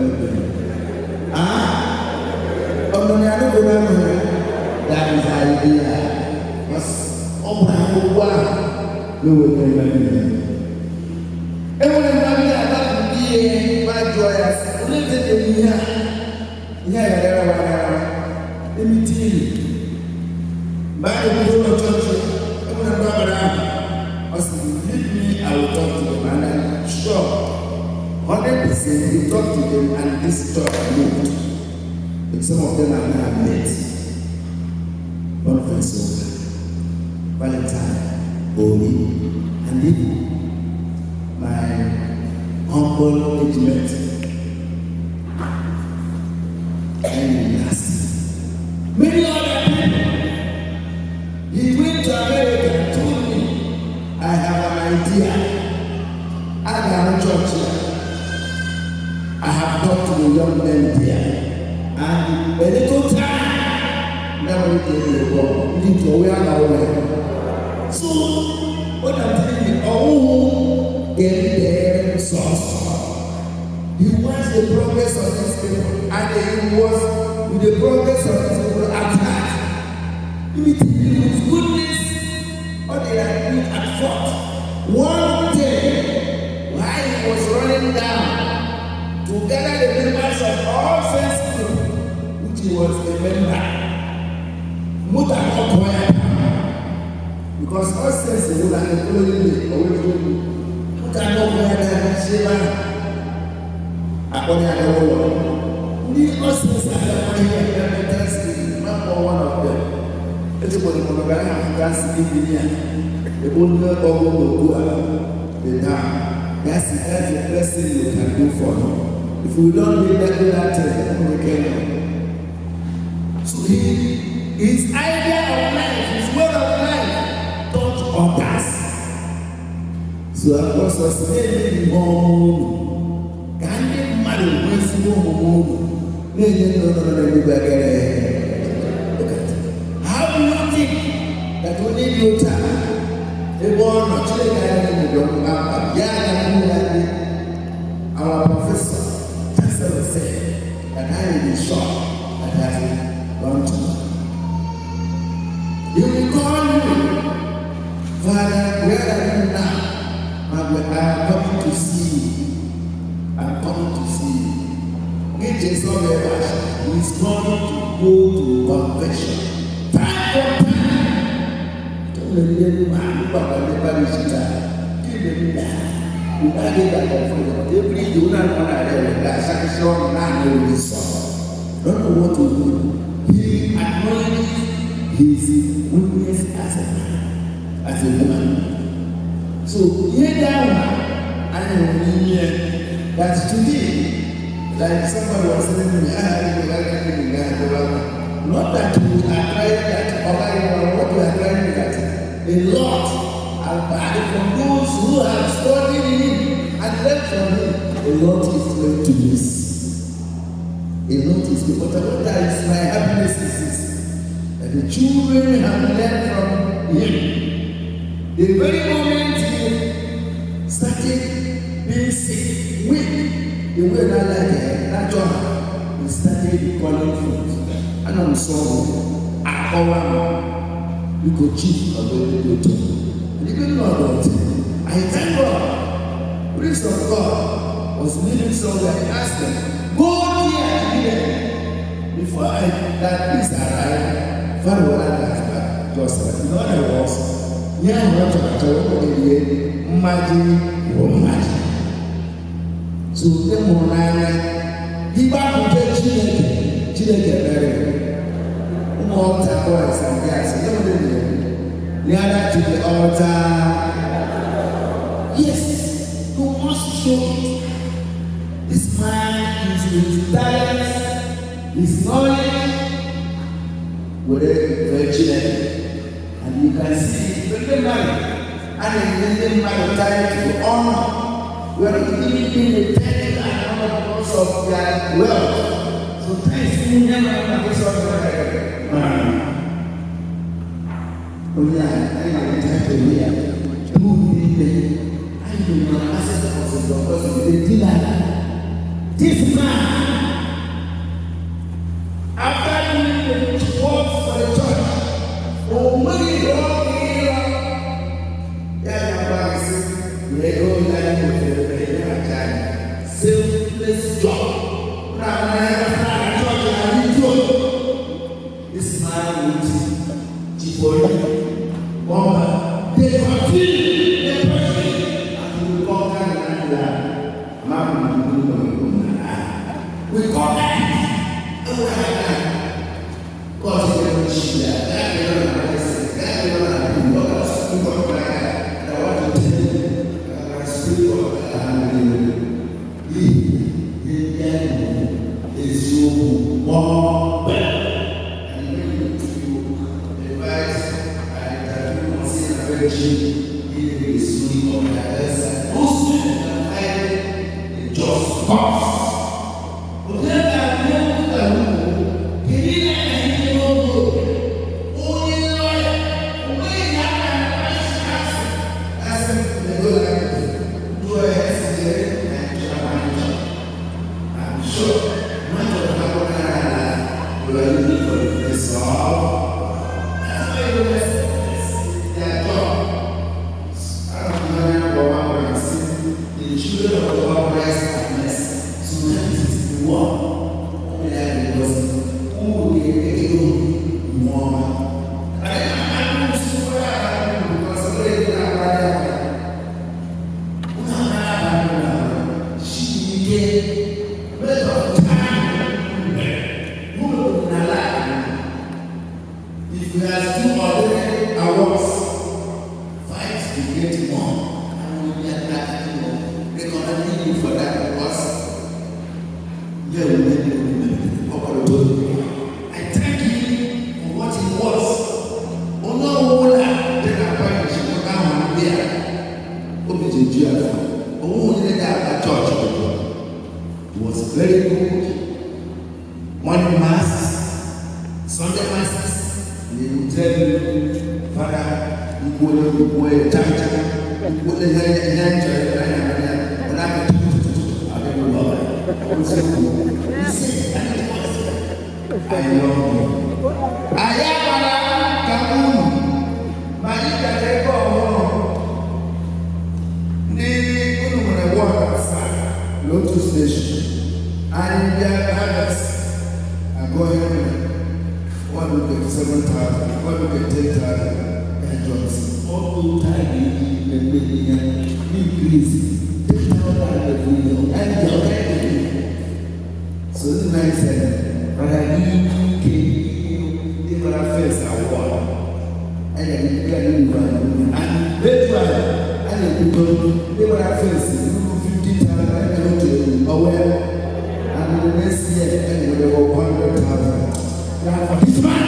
Speaker 12: that is the idea. Because no joyous. Let me tell you. By the people of church, leave me, I will talk to them. And I'm sure 100% we talk to them and this church moved. But some of them are now met. Professor, Valentine, Oli, and even my humble judgment. Many other people. He went to America and told me, I have an idea. I have a church here. I have talked to the young men there. And a little time, never did go. Need to wear away. So, what I'm telling you, oh, get there, sauce. He wants the progress of these people, and he was with the progress of these people attacked. With his goodness, what they are doing at fault. One day, while he was running down to gather the members of all sense group, which he was a member, because all sense would have been following me away from me. According to the world, the Aussies are not one of them. Everybody from the African city, the owner of the that's the best thing you can do for them. If we don't do that, we can. So his idea of life, his way of life, taught others. So of course, was maybe more. How do you think that we need your time? Our professor, Chancellor, said that I am shocked that I have gone to God. He will call you, Father, where are you now? I am coming to see you. I'm coming to see you. It is not very much. He is coming to go to confession. Time for time. Don't let me man, but I never reach that. Give me that. You can't get that confession. Every day, you don't want to have that. Sacrifice, and I know this song. Don't know what to do. He acknowledges his weakness as a man, as a woman. So, here down, I am here. That's to me, like somebody was telling me, not that you are trying that, or what you are trying that. A lot are bad from those who have studied him and learned from him. A lot is going to miss. A lot is going to miss. But that is my happiness is this. That the children have learned from him. The very moment he started being sick, weak, the way that like John, he started calling food. And I'm sorry, you could cheat on the doctor. And even know about it. I thank God, priest of God was living somewhere. I asked them, go here. Before that priest arrived, Father just like the other was, yeah, I want to imagine. So the morning, he back to Chineke married. Altar boys and guys, nearer to the altar. Yes, you must show it. This man is with his talents, his knowledge, with a virgin. And you can see he's very married. And he's very married to honor. We are not even in the temple and honor because of their wealth. So thanks to them and because of their oh yeah, I am entitled here. Who did it? I do not access the because of the dealer. This man, after doing the work for the church, oh, money, selfless job. This man will for you. They continue their person and we conquer the we conquer it. God is going to share that. Just rate of time, who will be alive? If we are still ordinary awards, fight to get more. And we are not, recommending you for that because you will make me I thank you for what it was. Onyewuchi, then I find you should come down here. Church was very good. Morning mass, Sunday masses, they will tell you, Father, you go to church, you go to the and I don't know. I love you. I Lotus Station, and their others are going. One will get 7,000, one will get 10,000, and jobs. All time increase 10,000 every year, and so the man said, but I need the first award, and then you can live and better, and they were first. Aware, and the next year, and we will 100,000. For this man,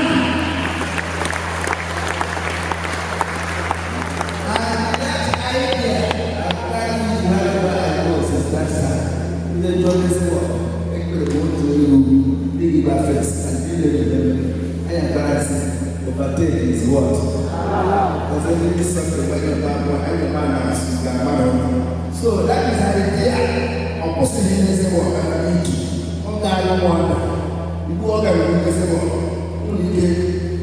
Speaker 12: and that idea of trying to have I know since that time, the John said, "Well, I could go to the first and deal with them." I am embarrassing, overtake his word. Because I need something when you're back, I am man as you can. So that is the idea. Opposite in the same work and I need to. One guy, one. You go out and you say, well, only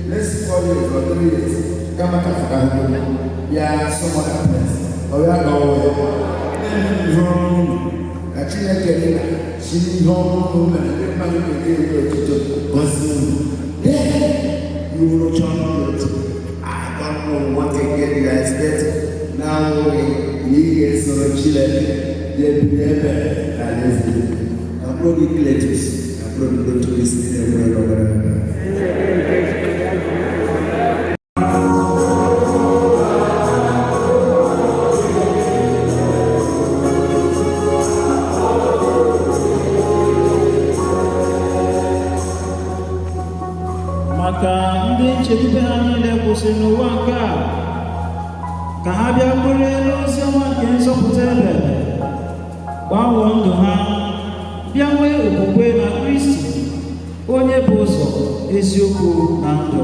Speaker 12: let's 4 years or 3 years. Come back Africa. Yeah, someone happens. Or we are going. Actually, I tell you, she is no woman. Everybody will be able to do it. You will not I don't know what again you expect. Now, we get some children. I'm probably Cletus. I'm probably going to listen to
Speaker 13: maka ndị nchekwube ha niile kwụsịrị n'ụwa nke a ka ha bịa bụrụ elu ozi ọma nke nzọpụta ebe gbanwee ndụ ha bịa nwee okwukwe na Kristi onye bụ ụzọ eziokwu na ndụ.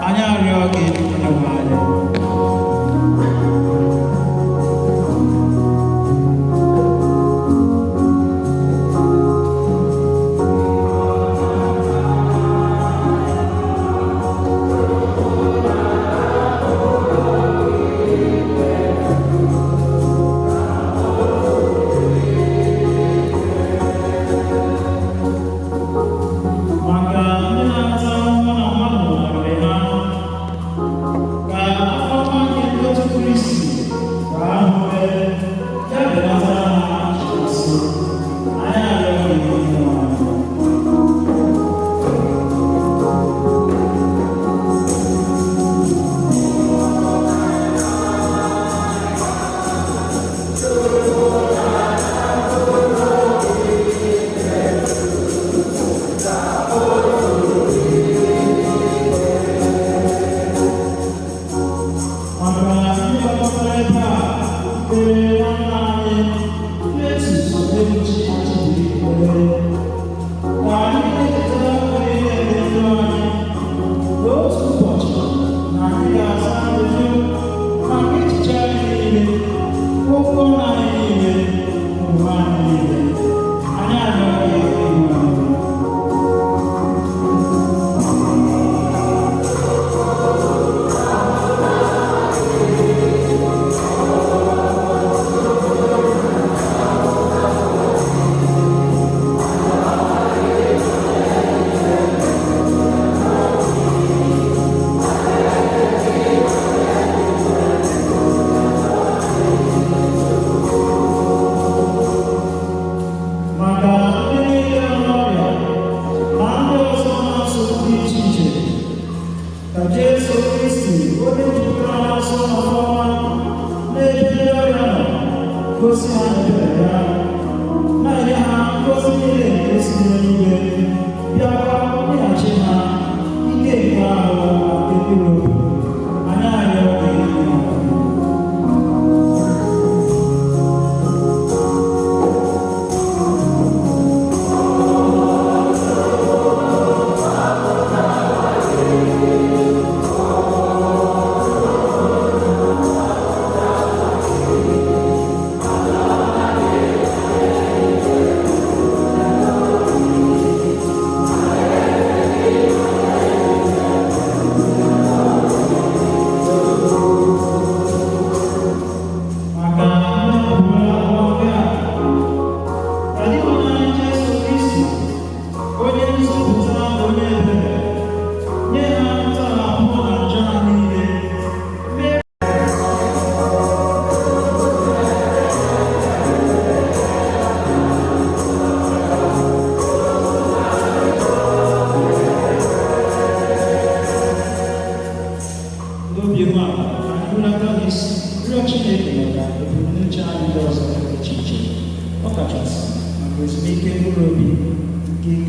Speaker 13: Anyị arịọ gị Onyenwe anyị.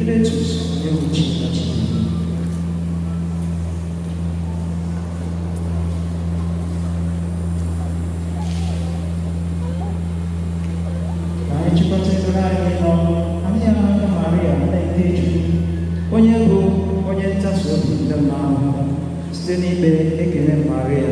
Speaker 13: Cletus, Onyewuchi, Achibiri. Anyị chịkọtara anyị n'ọnụ, anyị ahụhụ Maria na-ete Chukwu, onye bụ onye ntasu obi ndị mmadụ site n'ikpe ekele Maria.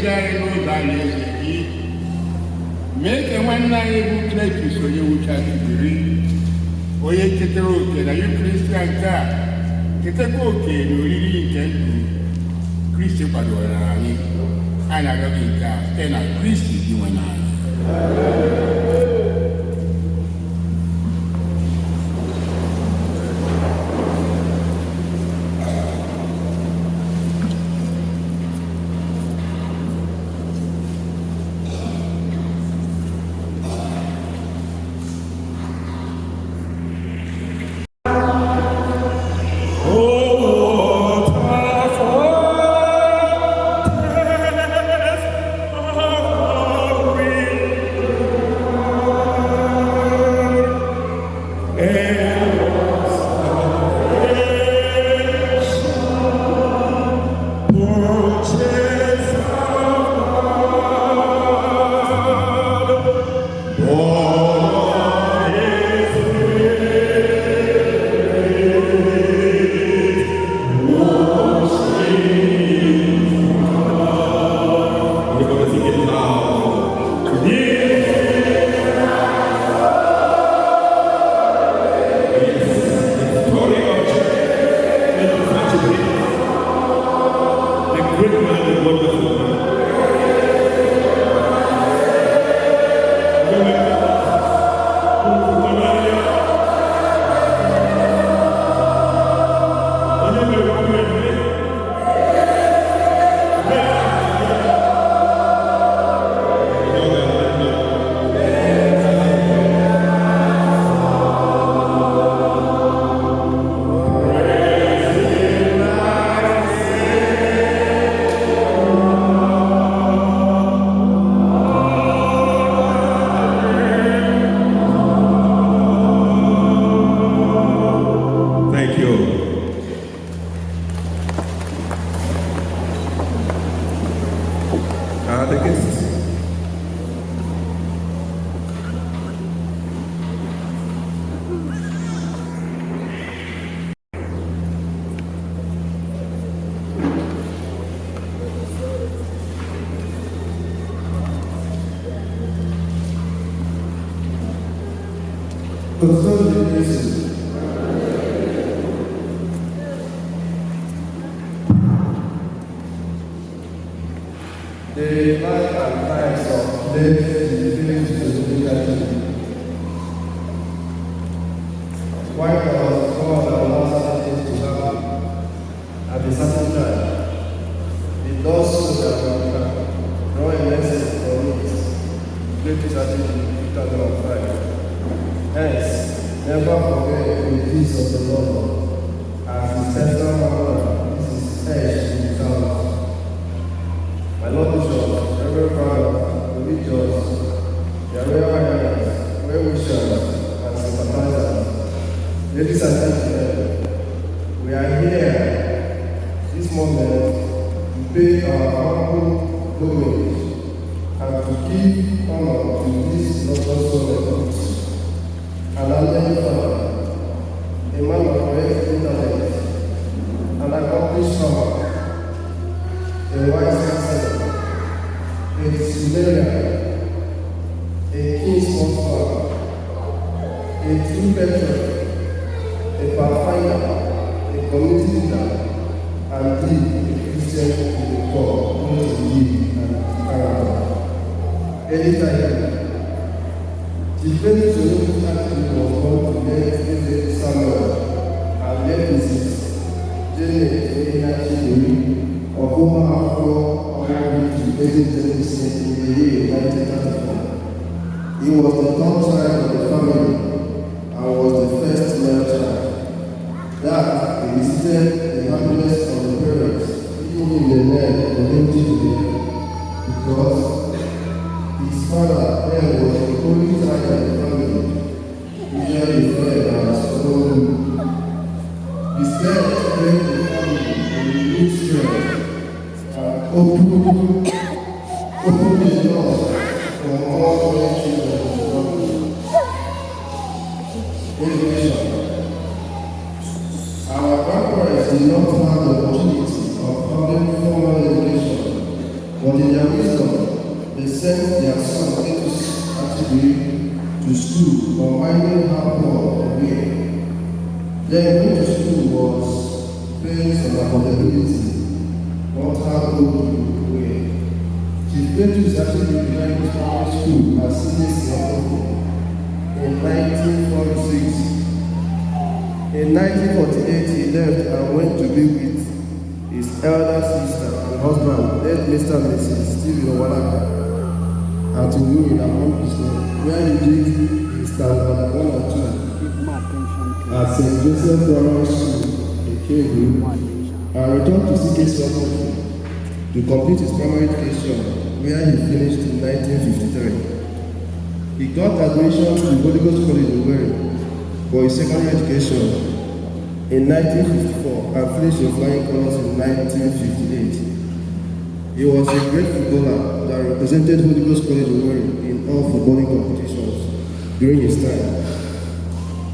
Speaker 9: na-eduzi anyị n'ụzọ alaeze gị. Mee ka nwanne anyị bụ Cletus Onyewuchi Achibiri, onye ketara oke na Yukarịstịa nke a, ketakwa oke na oriri nke ndụ Kristi kwadoro anyị. Anyị arịọghị nke a site na Kristi dị nwe n'anyị.
Speaker 14: The life and times of late why does God allow certain things to happen at a certain time? It does so that we can draw a lesson from it. Cletus Achibiri, 2005. Hence, never forget the peace of the Lord, as his personal honor is his edge in his house. My Lord Bishop, Reverend Father, religious, their royal highness, well-wishers, and sympathizers, ladies and gentlemen, we are here this moment to pay our humble homage and to give honor to this noble soul, an elderly father, a man of great intellect, an accomplished farmer, a wise counselor, a disciplinarian, a keen sportsman, a true patriot, a pathfinder, a community leader, and a Christian to the core, who is believe and character. Anytime, the Cletus Onyewuchi Achibiri was born to let Samuel and let Mrs. Jenny Achibiri of whom Afro Onyewuchi Genesis in the year 1934. He was the third child of the family and was the first male child. That elicited the happiness of the parents, even in the name of Onyewuchi today, because his father then was the only child of the family, usually fed as own. His death left the family in renewed strength and opened the door for all other children of the family. Education. Our grandparents did not have the opportunity of having formal education, But in their wisdom, they sent their son Cletus Achibiri to school, combining how poor and weak. Then going to school was based on affordability, not how old you were. Chief Cletus actually began his primary school at CDC in 1946. In 1948, he left and went to be with his elder sister and husband, late Mr. and Mrs. Stephen Owalaka, at Uwini in Amambisne, where he did his standard 1 and 2 at St. Joseph Primary School in Kebu, and returned to CK Sokoto to complete his primary education, where he finished in 1953. He got admission to the Holy Ghost College in Owerri for his secondary education in 1954 and finished in flying colors in 1958. He was a great footballer that represented Holy Ghost College in Owerri in all footballing competitions during his time.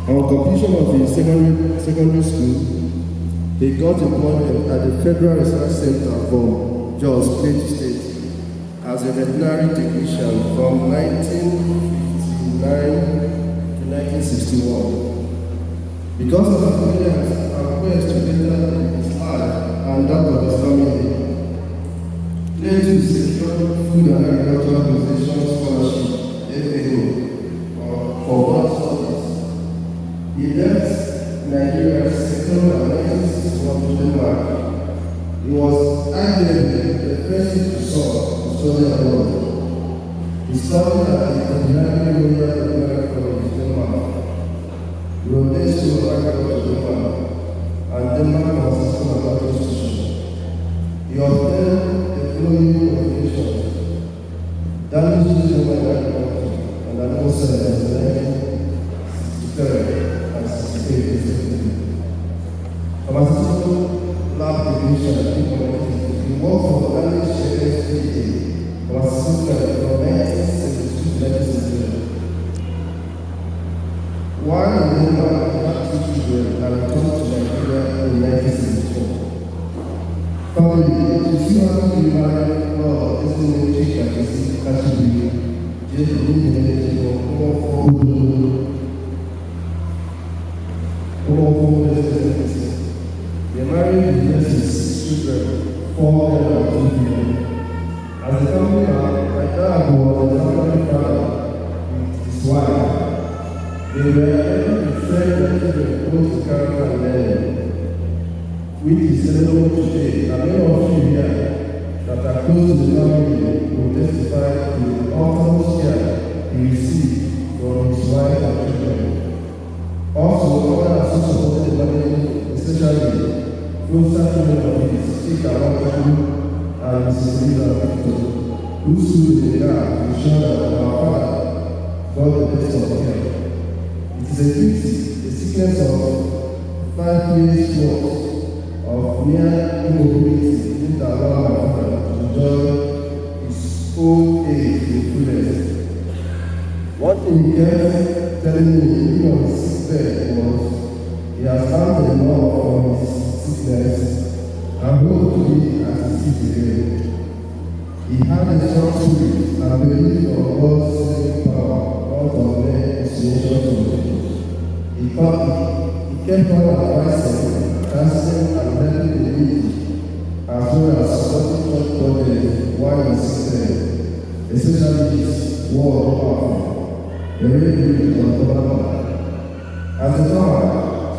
Speaker 14: On completion of his secondary school, he got employment at the Federal Research Center for Jos Plateau State as a veterinary technician from 1959 to 1961. Because of his brilliance and quest to better his life and that of his family, Cletus secured Food and Agricultural Organization Scholarship (FAO) for God studies. He left Nigeria September 1961 to Denmark. He was arguably the first to study abroad. He studied at the Ordinary Royal American College in Denmark, Rodesto Agriculture Denmark, and Denmark Assistant Agricultural Institution. He obtained the following qualifications: Danish Human Agriculture and Administration in 1963 and 1968. Pharmaceutical lab technician in communities. He worked for Danish SPA pharmaceutical from 1972 to 1973. While in Denmark, he had 2 children and returned to Nigeria in 1974. Family, he seriously married Onyewuchi Achibiri, they married with his children, 4 men and 2 women. As a family man, my dad was a family father with his wife. They were able to train their children both to character and learning. With his ceremony today, and many of you here that are close to the family will testify to the utmost care he received from his wife and children. Also, God has supported the family, especially closer children of his, Chief Onyewuchi and Mrs. Victor, who stood in the gap to ensure that our Father got the best of care. It is a pity, the sickness of 5 years work of mere immobility didn't allow my father to enjoy his old age in fullness. One thing he kept telling me on his sick bed was he has found enough from his sickness and hoped to be as he is again. He had a strong spirit and believed on God's saving power, not on mere inspiration to him. He kept on advising, counseling and helping the needy, as well as supporting church projects while he was sick, especially his word of power, the radio on the Bible. As a farmer,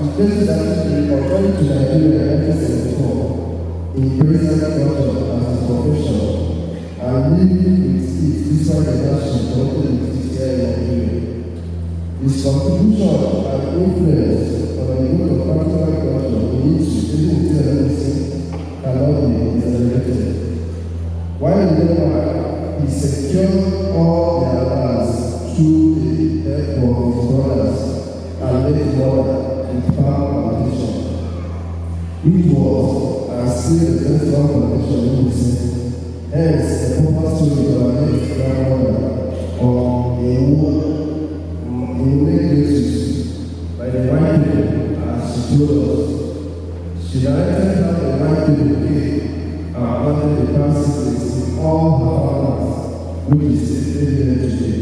Speaker 14: he placed that he returned to Nigeria in 1974, embraced agriculture as his profession, and lived with it despite the hardship connected with his care in Nigeria. His contribution and influence on the growth of practical agriculture in which living medicine cannot be exaggerated. While in Denmark, he secured all their lands through the help of his brothers and late mother in farm plantation, which was and still the best farm plantation in the city. Hence, the proper story of our late grandmother on Cletus by the white people, as she told us. She directed how the white people came and wanted the past in all her fathers, which is still here today.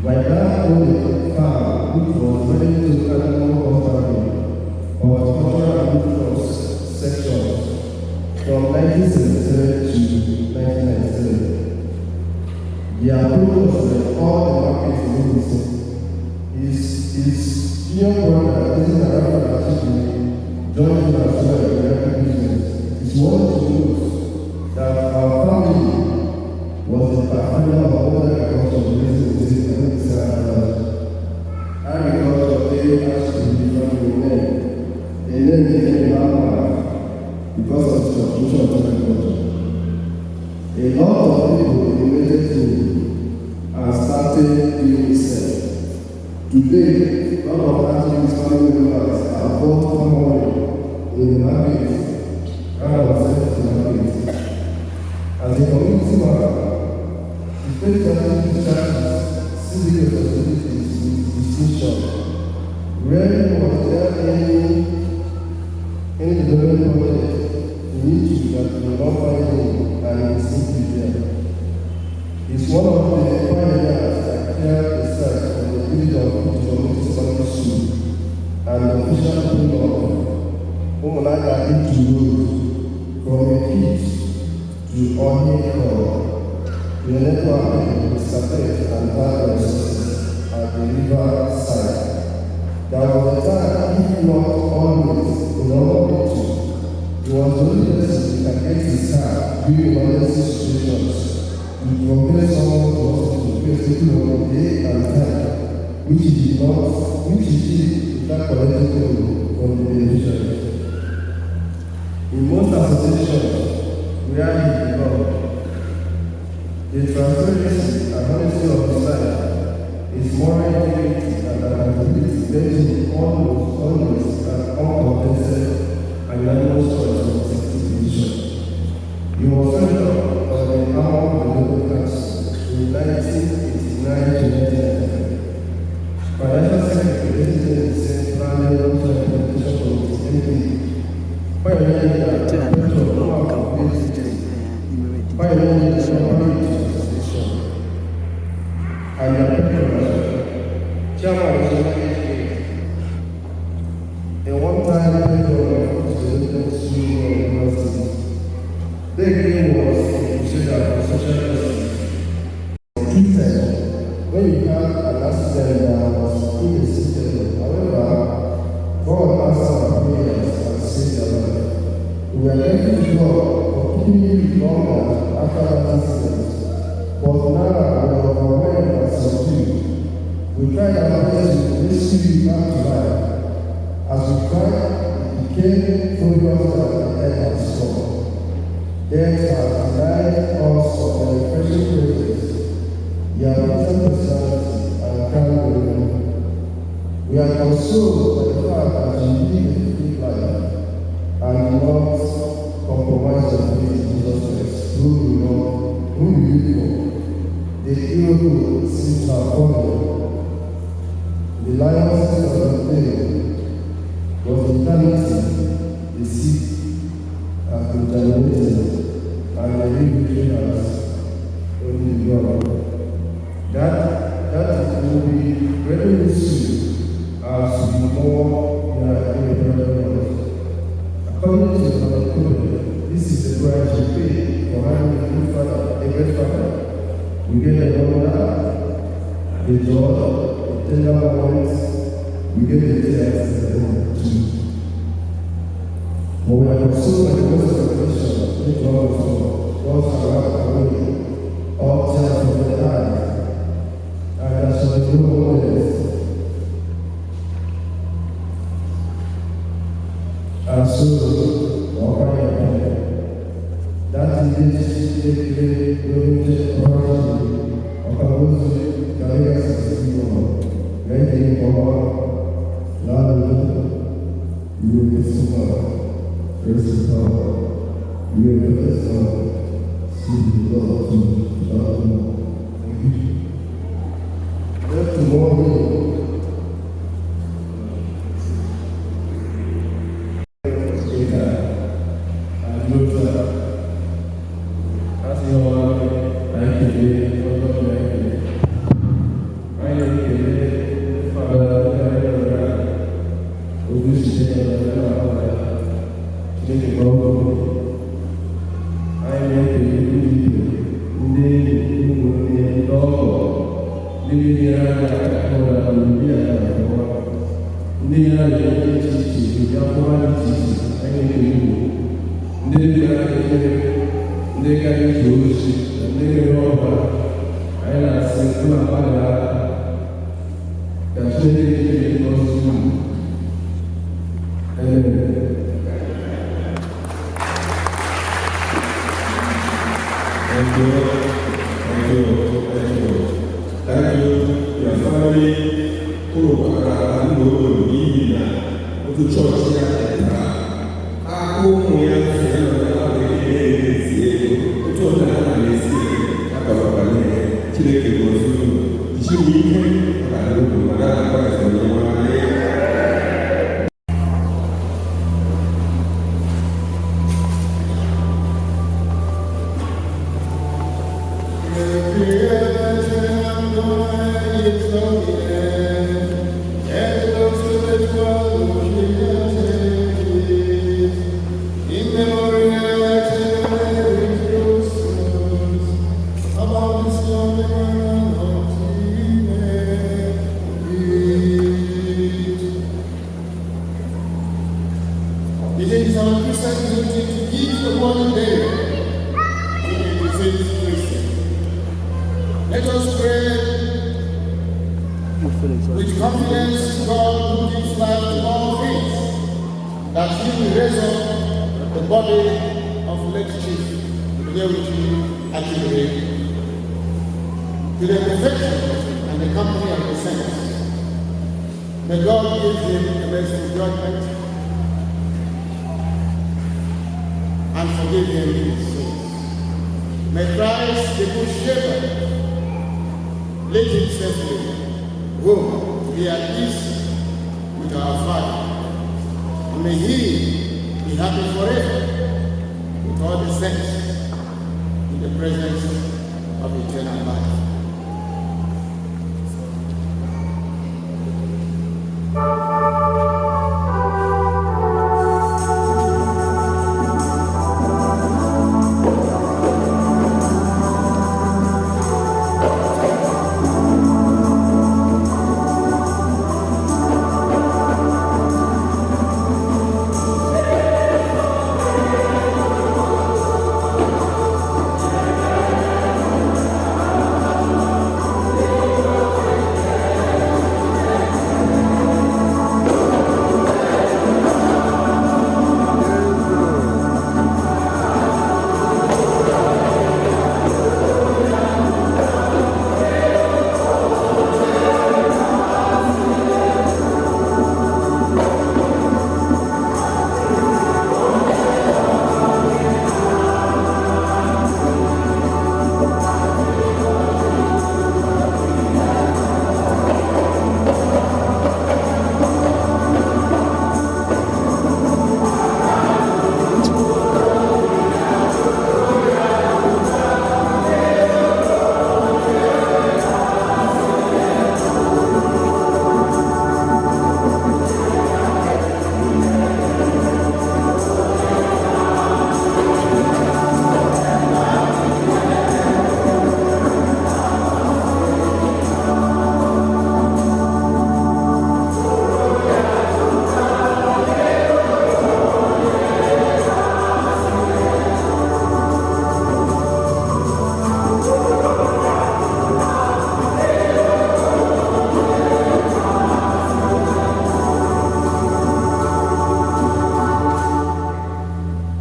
Speaker 14: My dad owned a farm which was ready to animal husbandry or cultural and food sectors from 1977 to 1997. The approach was that all the markets in Wilson. His junior brother, Achibiri, joined him as well in the business. It's one to note that our family was the pioneer of all agriculture business in agriculture came as to be from the name. The name became landmark because of the contribution of agriculture. A lot of people related to and started doing research. Today, none of Achibiri's family members are both common in the market and outside the market. As a community member, the state strategy charges civic responsibilities with distinction. Rarely was there any development project in issue that will not find him and is simply there. He's one of the pioneers that cleared the site from the village of Community Secondary School and the official people of Umunaga into road from a pit to Onyewuchi to the network with support and bad resources at the river side. There was a time, if not always, in all pictures, he was the only person who can get his car during emergency situations to prepare someone to hospital basically on the day and time, which he did without collecting from the beneficiaries. In most associations where he belonged, the transparency and honesty of his life, his moral integrity and accountability made him almost always an uncontested and unanimous choice of executive position. He was founder of the Armed Development Council in 1989 to 1995. Financial Secretary President the same planning and implementation committee MP. Pioneering the approach of normal community. Pioneering the community association. And the chairman of the a one-time president of the University. Their game was to consider social justice. When you have an accident that was in the system, however, God answered our prayers and saved their life. We were thankful to God for keeping me longer after that accident. But now we are overwhelmed and subdued. We tried our best to rescue you back to life. As we tried, it became furious that the end has come. Death has denied us of the refreshing praises. You are present personality and kind women. We are consoled by the fact that you live a good life and not compromise your faith in Jesus Christ, who you live for. The evil seems to have fallen. The lion's of the veil was eternity, the seed has been generated, and the victory has only begun. That will be very soon as we more independent. According to the Bible, this is the price we pay for having a good father, a great father. We get a wonder, the joy, the tender moments, we get the tears too. But we are consumed by the most of the nation, which God's around away, all tears from the eyes. And there shall be no more death. And so, that is the authority of our careers as people. Making power, love, you will be super, first of all, you will be the son, see the Lord to God. Thank you. Left tomorrow. As
Speaker 15: Onyewuchi Achibiri, to the perfection and the company of the saints. May God give him the merciful judgment and forgive him his sins. May Christ, the good shepherd, lead him safely home to be at peace with our Father. And may he be happy forever with all the saints in the presence of eternal life.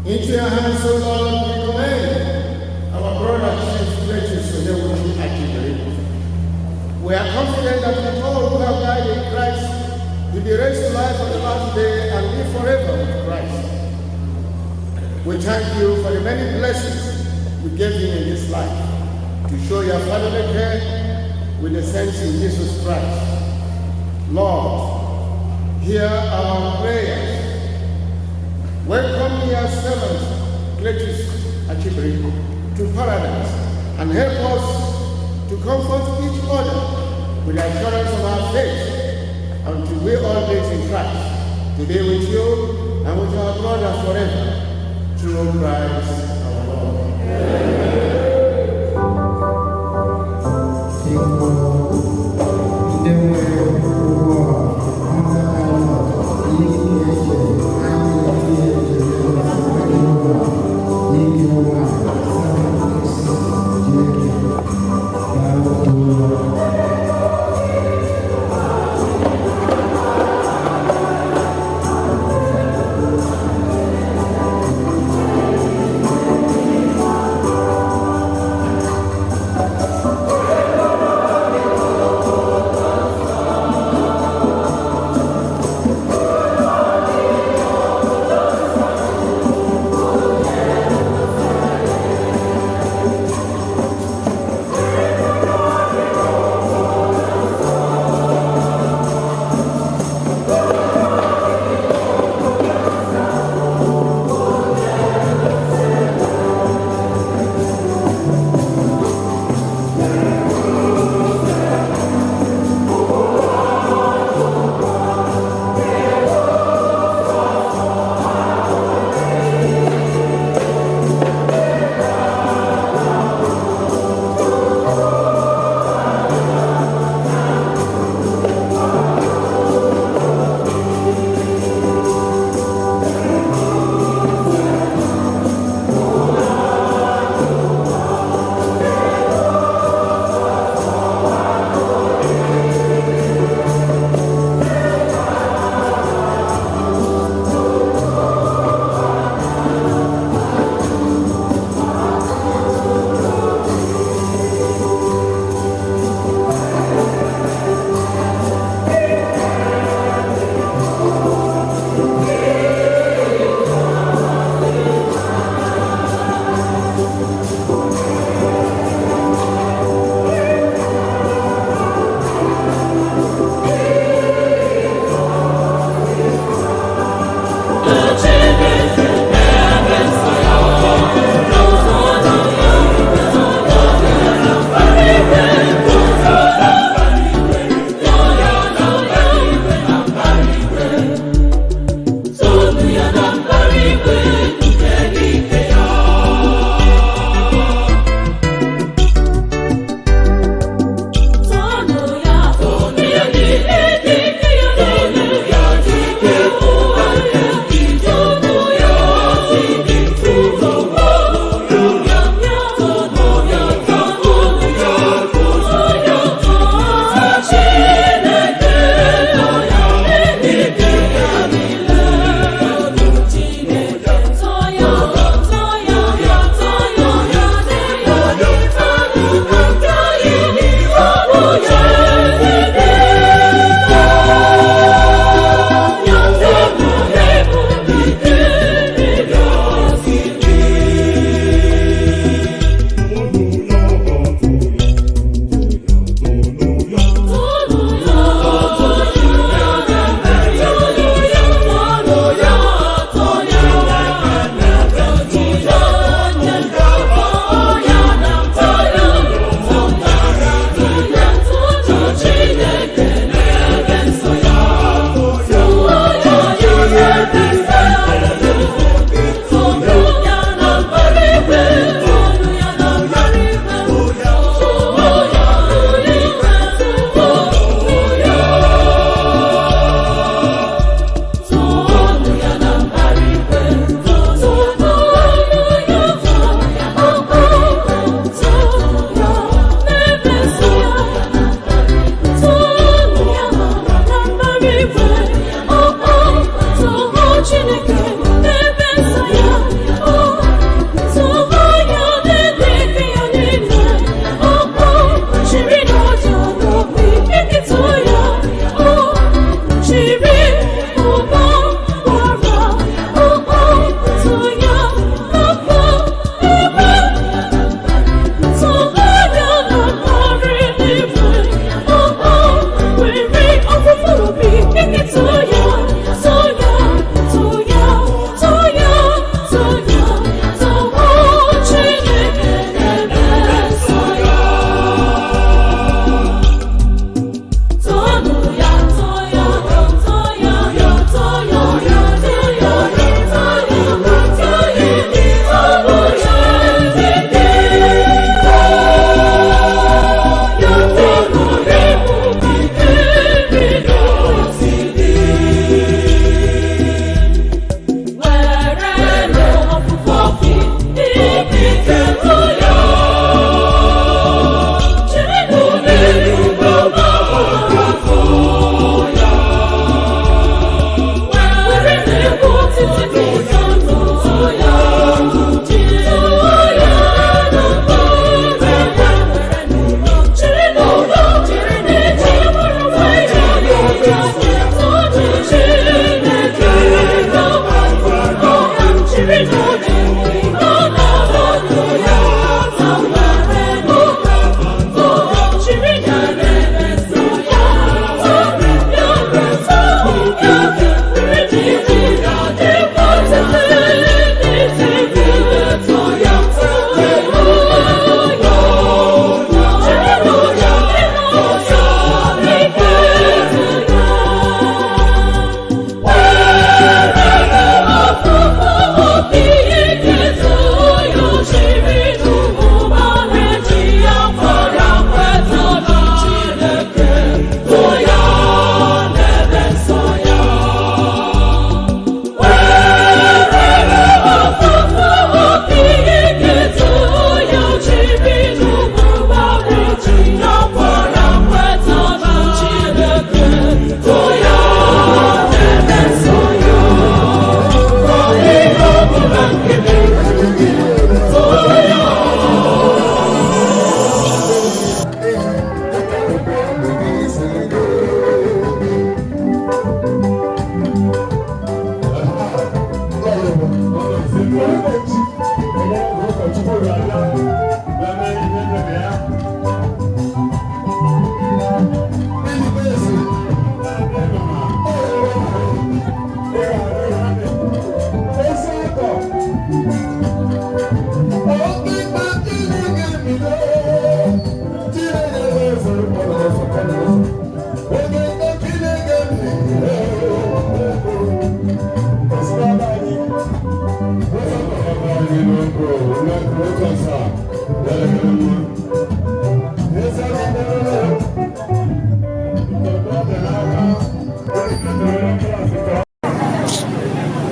Speaker 15: Into your hands, O Lord, we commend our brother Chief Cletus Onyewuchi Achibiri. We are confident that with all who have died in Christ will be raised to life on the last day and live forever with Christ. We thank you for the many blessings you gave him in this life to show your fatherly care with the saints in Jesus Christ. Lord, hear our prayers. Welcome your servant, Cletus Achibiri, to paradise and help us to comfort each other with the assurance of our faith until we all days in Christ. to be with you and with our brother forever, through Christ our Lord.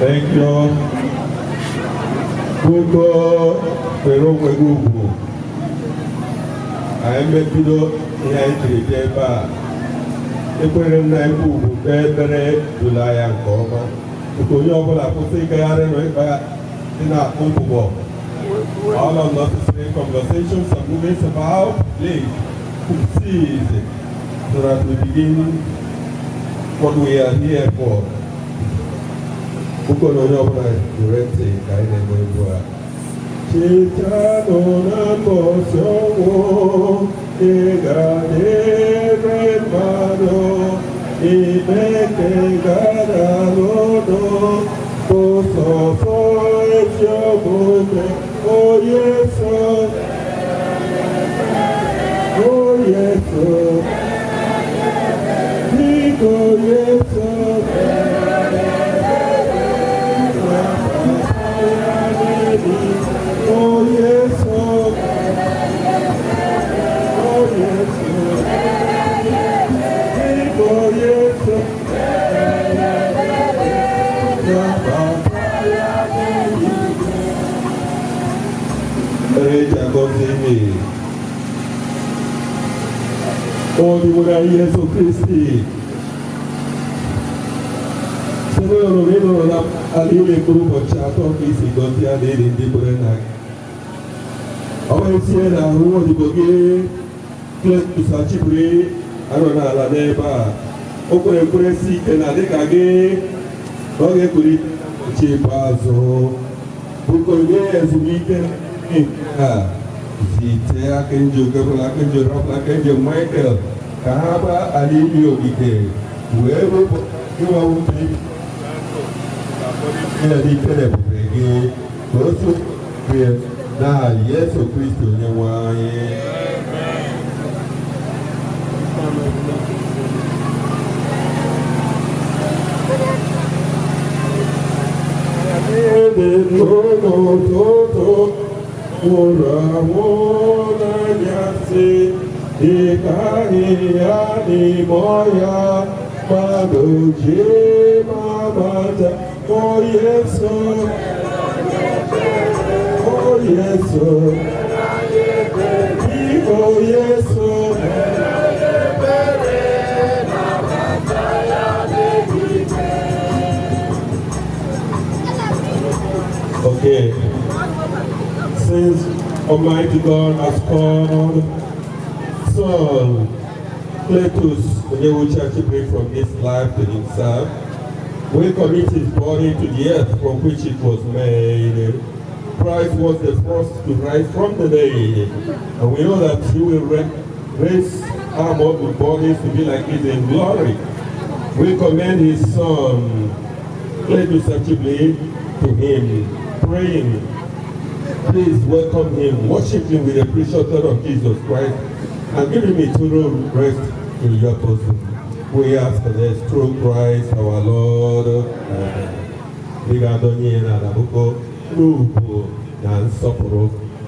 Speaker 16: Thank you. Buko pero wegugu. Aime pido ya ikireba. Ekwere na ebugu bebere dulaya nkoma. Buko yobola kusika yare no iba ina umbugo. All unnecessary conversations and movements about please cease so that we begin what we are here for. Buko no yobola direct kaine mwebwa. Chitano nambo sowo egade remano ibeke garalodo koso esyobume oh yes Nico yes oh yes, Yesu Kristi. Señor, lo veo la aliule grupo chato que se gotea de Borena. Ahora si era uno de Bogue, Cletus Achibiri, Arona la neba, o con el presi que la de Cage, Bogue Curi, Chipazo, Bucoye, Zumike, si te ha que yo la que yo la que yo Michael, Cahaba, Alilio, Ike, whoever you are with me. Ina di kere bubege koso kwe na Yesu Kristo nyewaye Ede no toto ora wona nyase ikani ani moya madoje mamata oh yes, oh yes, oh yes, okay. Since Almighty God has called Saul, Cletus, Onyewuchi from this life to himself, we commit his body to the earth from which it was made. Christ was the first to rise from the dead, and we know that he will raise our mortal bodies to be like his in glory. We commend his son, Cletus Achibiri, to him, praying, please welcome him, worship him with the precious blood of Jesus Christ, and give him eternal rest in your bosom. We ask this through Christ our Lord.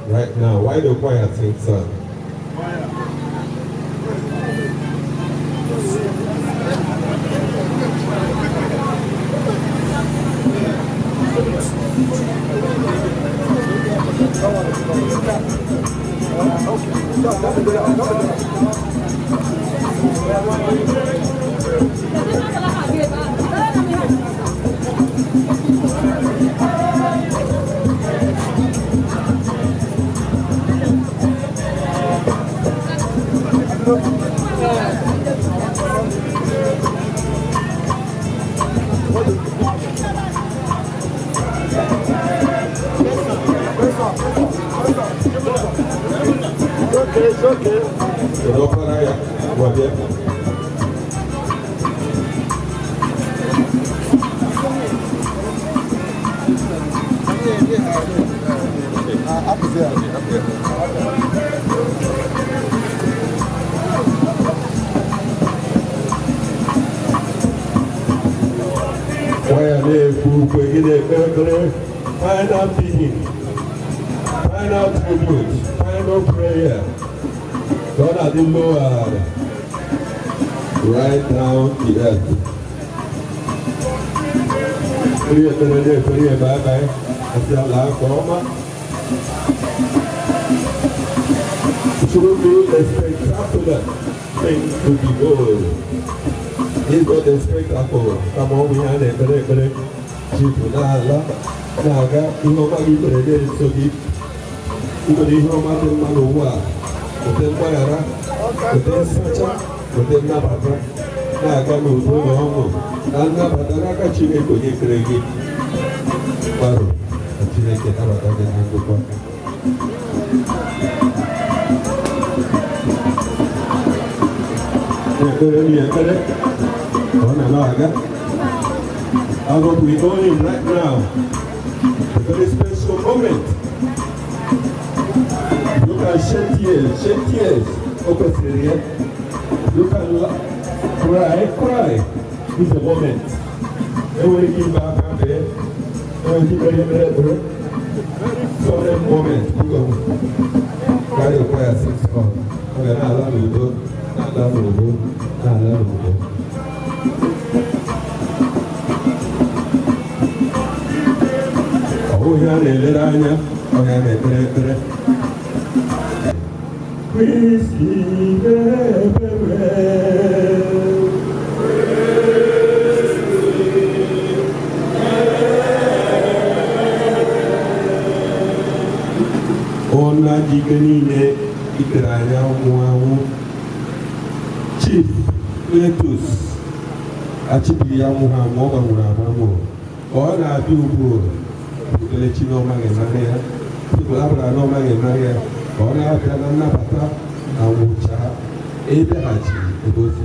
Speaker 16: Right now, why the choir sing song? It's okay. Não para aí. Boa dia. Final being, final tribute, final prayer. God has been lowered right down the earth. It will be a spectacular thing to behold. It's got a spectacle. Come on, we have a very cheap Naga, you know what you put it so deep. You could hear about the Manoa, but then Bayara, but then Sacha, but then Nabata, Naga, no, Nabata, Chile, Kregi, Baro, Chile, Nabata, and Nabata. I hope we own him right now. A very special moment. You can shed tears, open Syria. You can cry. It's a moment. Everybody give back up there. Very solemn moment. You go. Cry your prayer 6 months. Okay, now let me go. Oh, yeah, Chief Cletus Achibiri all our people let you know Maria, people have no Maria, all our Nabata, and Wucha, Edachi, the both of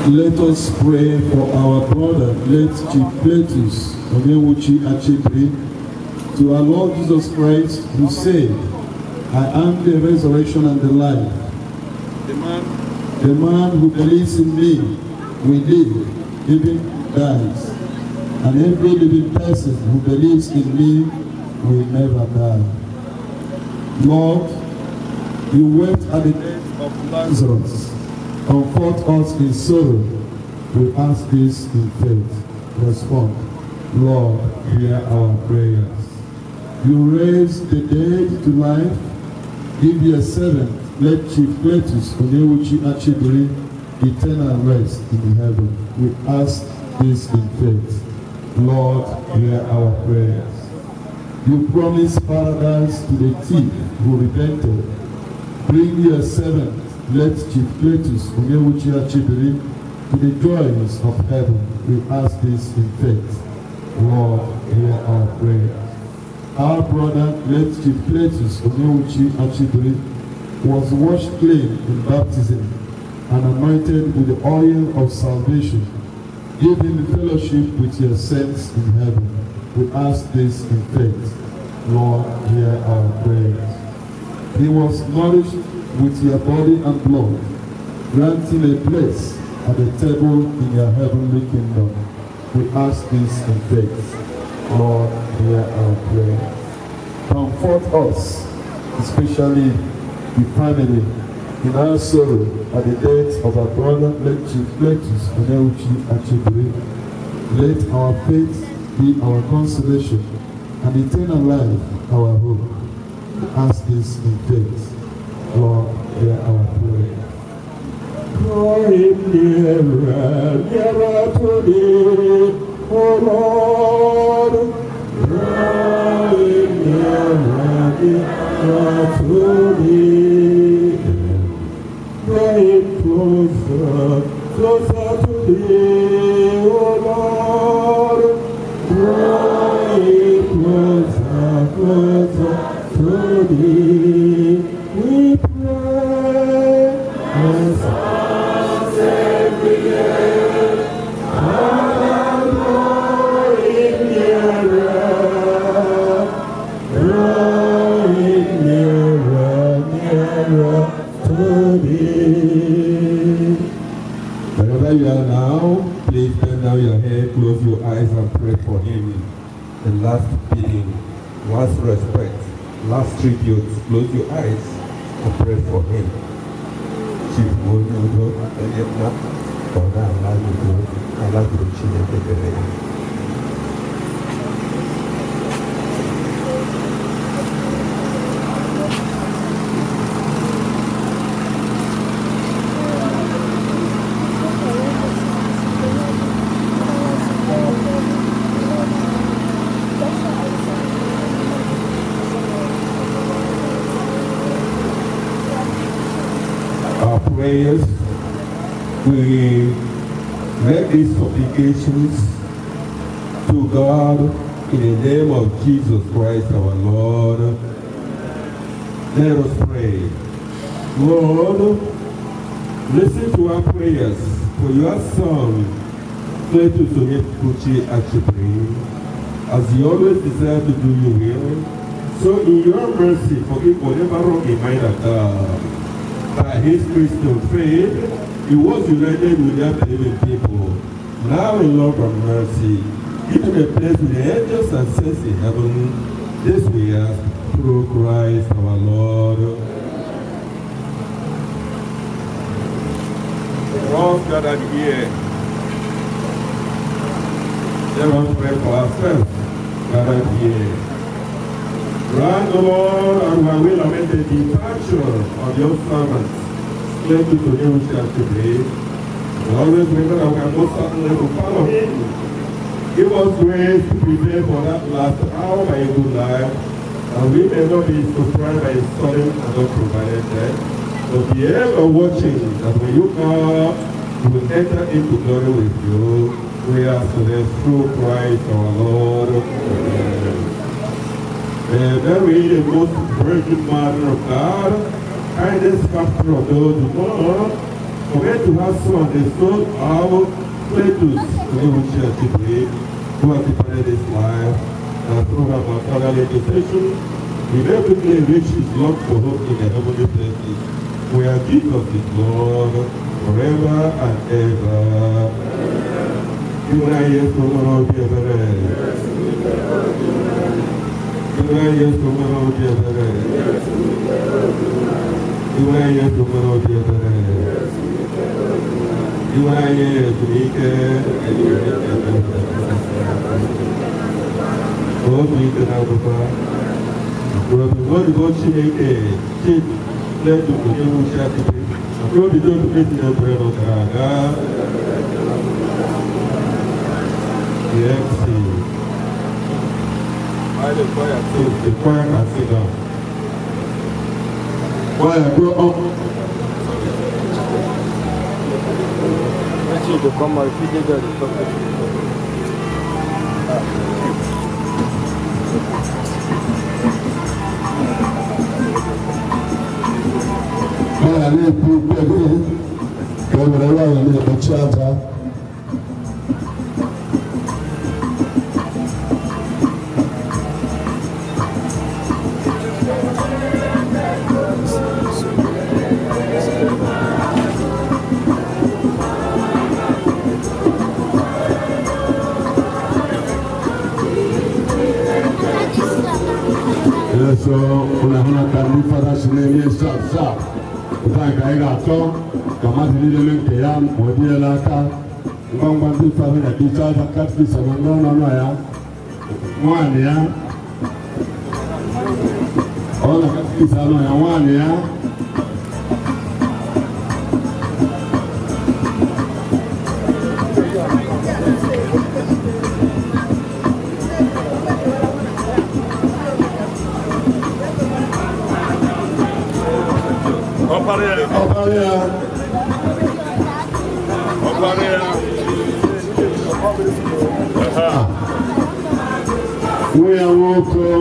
Speaker 16: Let us pray for our brother, late Chief Cletus, Onyewuchi Achibiri, to our Lord Jesus Christ, who said, I am the resurrection and the life. The man who believes in me will live, even dies. And every living person who believes in me will never die. Lord, you wept at the death of Lazarus. Comfort us in sorrow. We ask this in faith. Respond. Lord, hear our prayers. You raise the dead to life. Give your servant, let Chief Cletus Onyewuchi Achibiri, eternal rest in heaven. We ask this in faith. Lord, hear our prayers. You promised paradise to the thief who repented. Bring your servant, let Chief Cletus Onyewuchi Achibiri, to the joys of heaven. We ask this in faith. Lord, hear our prayer. Our brother, let Chief Cletus Onyewuchi Achibiri, was washed clean in baptism and anointed with the oil of salvation. Give him fellowship with your saints in heaven. We ask this in faith. Lord, hear our prayers. He was nourished with your body and blood, granting a place at the table in your heavenly kingdom. We ask this in faith. Lord, hear our prayer. Comfort us, especially the family, in our sorrow at the death of our brother, let Chief Cletus Onyewuchi Achibiri. Let our faith be our consolation, and eternal life our hope. We ask this in faith. Lord, hear our prayer. Drawing nearer, nearer to thee, O Lord. Drawing nearer, nearer to thee. Drawing closer, closer to thee, O Lord. Drawing closer, closer to thee, we pray. As us every day, and drawing nearer, drawing nearer, nearer to thee. Wherever you are now, please bend down your head, close your eyes, and pray for him. The last bidding, last respect, last tribute. Close your eyes and pray for him. Chief Monodo, Elietna, Oda, Alamudo, Alamuchi, prayers, we make these supplications to God in the name of Jesus Christ our Lord. Let us pray. Lord, listen to our prayers for your son, Cletus Onyewuchi Achibiri, as he always desires to do your will. So in your mercy, forgive whatever wrong he might have done. By his Christian faith, he was united with their believing people. Now in love and mercy, give him a place with the angels and saints in heaven. This we ask through Christ our Lord. All gathered here, let us pray for ourselves gathered here. Grant, O Lord, and we will amend the departure of your servants. Cletus Onyewuchi Achibiri. Always remember that we can most certainly to follow him. Give us grace to prepare for that last hour by a good life, and we may not be surprised by his sudden and unprovided death, but be ever watching that when you come, we will enter into glory with you. We ask for this through Christ our Lord. Amen. Mary, the most virgin Mother of God, kindest factor of those who know, forget to have son, the son of Cletus Onyewuchi Achibiri, who has departed his life, and through her maternal intercession, we may quickly reach his love for hope in the heavenly places, where Jesus is Lord, forever and ever. You and I, yes, we will be The choir can sit down. Choir, go up. Merci de comment il fait des So, una carnifa da sinemi sa utaka ega to kama dilile ke ya modi la ka ngongwa ndi fa na bisa za kati sa ngona na ya mwani ya ona kati sa na ya mwani ya We are walking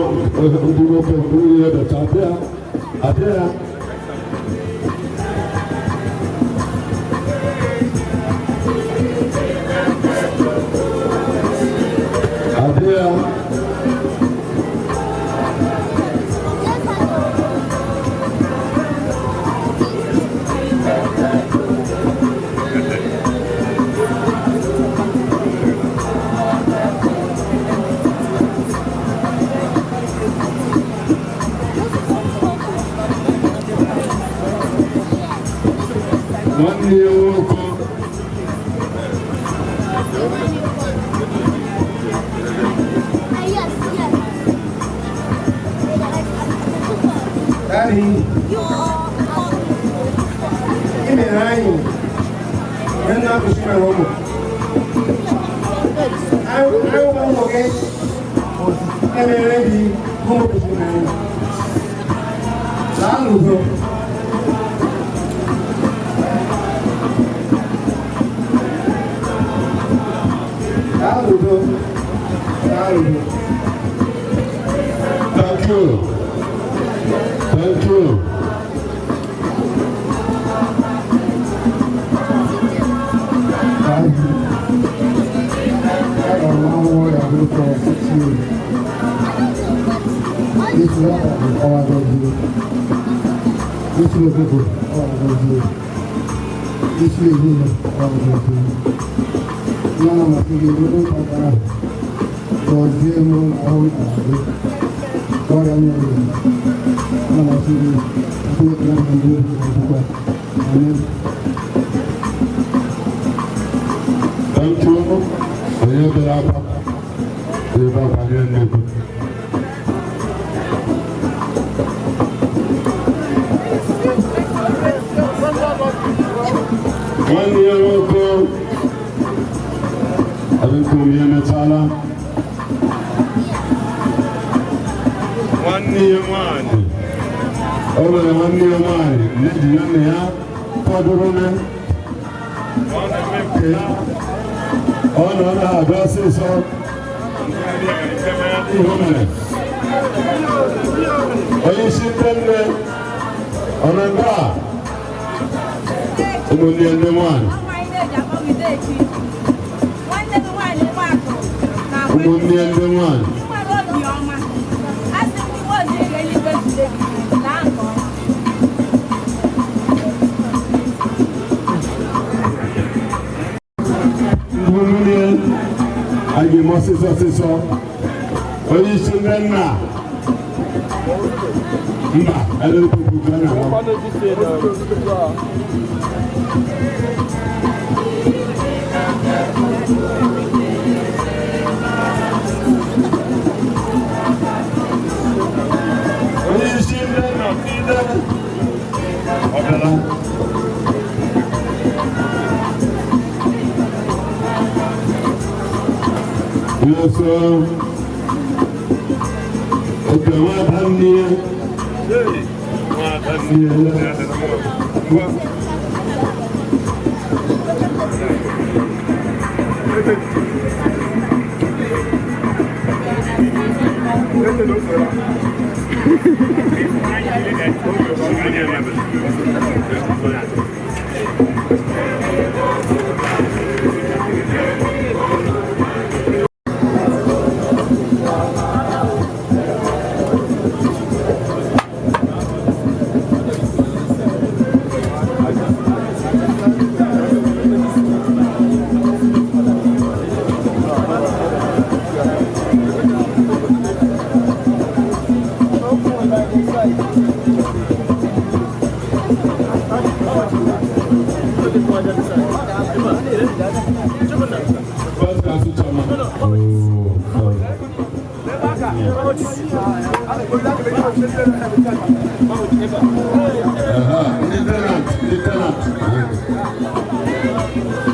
Speaker 16: Thank you. Thank you.
Speaker 2: This is all I go do. This is all I go do. This is all I go do. None of my people don't talk about it. So it's here, no, I don't know. God, I'm not here. None of my people do it, none of them do it. Amen.
Speaker 16: Thank you. One year ago, I've been Metala. 1 year man. Over 1 year man. Nigeria, Padrone. On our dresses of women. Are you sitting there on a bar? Only in the one. Only in the one. I give Moses a sister. Are you sitting there now? I don't think you can. Yes, sir. Okay, what happened here?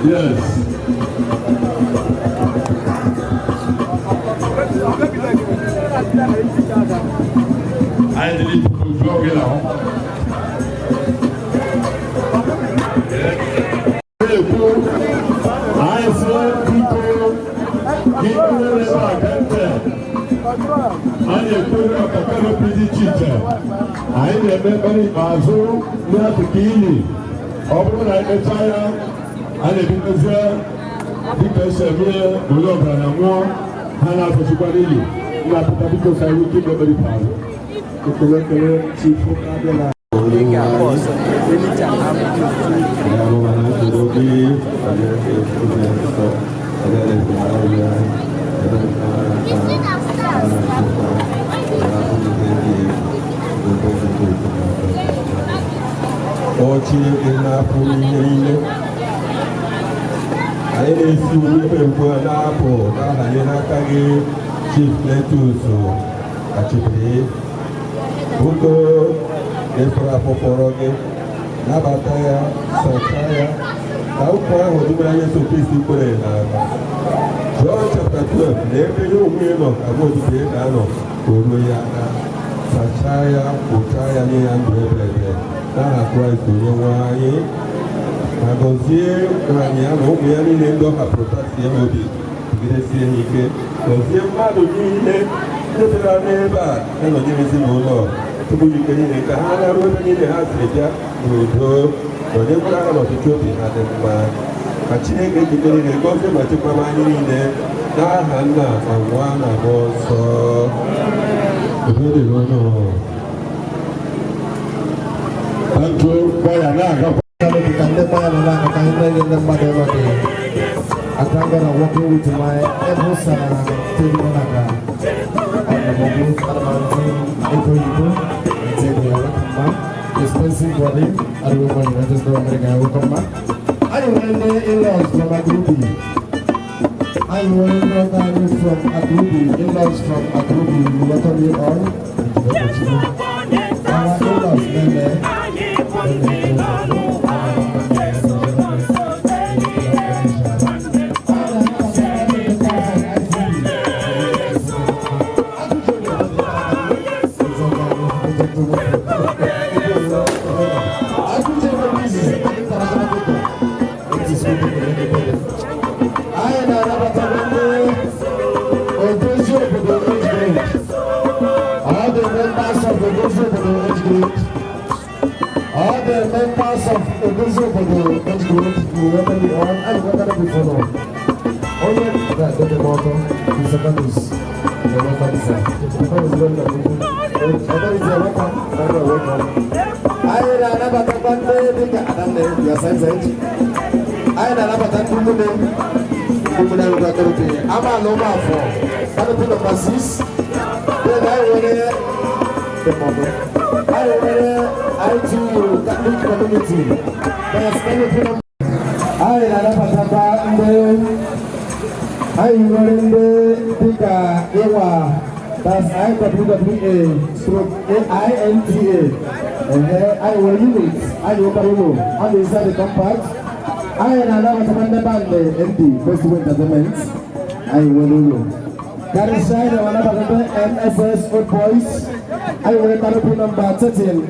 Speaker 16: Yes. I didn't go get out.
Speaker 3: na-ekwere maka kanopi dị iche iche. Anyị na-eme mkpere ikpeazụ n'akụkụ ili. Ọ bụrụ na emechaa ya, a na-ebidozie dịka esi eme onye ọgaranya nwụọ, ha na-afọchikwara ili. Na-apụta biko ka anyị ike mekpere ikpeazụ. Ekele chifu abịala.
Speaker 16: Ochi na-apụ ihe niile anyị na-esi ume ugbu a na-apụ na-abanye n'aka gị Chief Cletus Achibiri buko efere afọfọrọ gị nabata ya sachaa ya ka ụkwụ ahụ dịbara anyị so Kristi kwere n'ala John chapter 12 na ebe ihe onwe ya nọ ka nwaodibe ga-anọ o ruo ya aka sachaa ya kpochaa ya nye ya ndụ ebe ebe n'aha Kraịst onye nwe anyị ma gọzie anyị ya na ụmụ ya niile ndị ọ hapụrụ tasie ha obi jigidesie ha ike gọzie mmadụ niile ndị bịara n'ebe a na-anọnyere ezinụlọ tupu ike niile ka ha naruo ebe niile ha siri bịa n'udo nọnyekwara ha n'ọchịchị obi ha dị mma ka Chineke jide niile gọzie ma chekwaba anyị niile n'aha Nna na Nwa na Mmụọ Nsọ udo dịrị unu.
Speaker 3: Tanto kwaya na-agakwa
Speaker 14: Kalau kita lepas adalah kaitan dengan model ini. Akan kena working with my efforts team naga. Ada mobil terbantu ibu-ibu, jadi orang kembang, expensive body, ada rumah yang ada sekolah mereka kembang. Ada mana in-laws from Agrubi. Ada mana from Agrubi, in-laws from Agrubi. Welcome you all. Our in-laws member. All the members of the group who were on and were before. Only that the motto is a canvas. The motto is a I never got one day, Adam, your sense. I never got two days. I'm a lover for. But the number 6. Then I went the motto. I too Catholic community. There's anything. I Patapa I run the Pika Ewa. That's IWWA stroke AINTA. I will unit. I will Parulo. On the inside the compact. I Patapa Band MD Festival Entertainment. I will Karisha MSS Old Boys. I will Karupu number 13.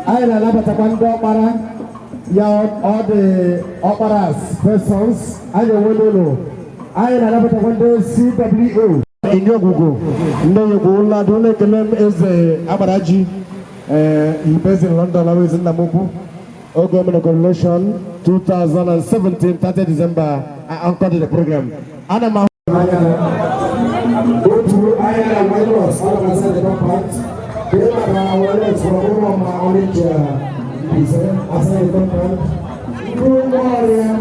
Speaker 14: I Patapa Para. All the operas, first songs, I will I Patapa CWO. In your Google, La Dona Kalem is Abaraji. He based in London, I was in Namubu. Government Coalition 2017, 30 December. I anchored the program. Anna go to I Wales, all of us at the compact. They are Wales from my only aside the compact. No warrior.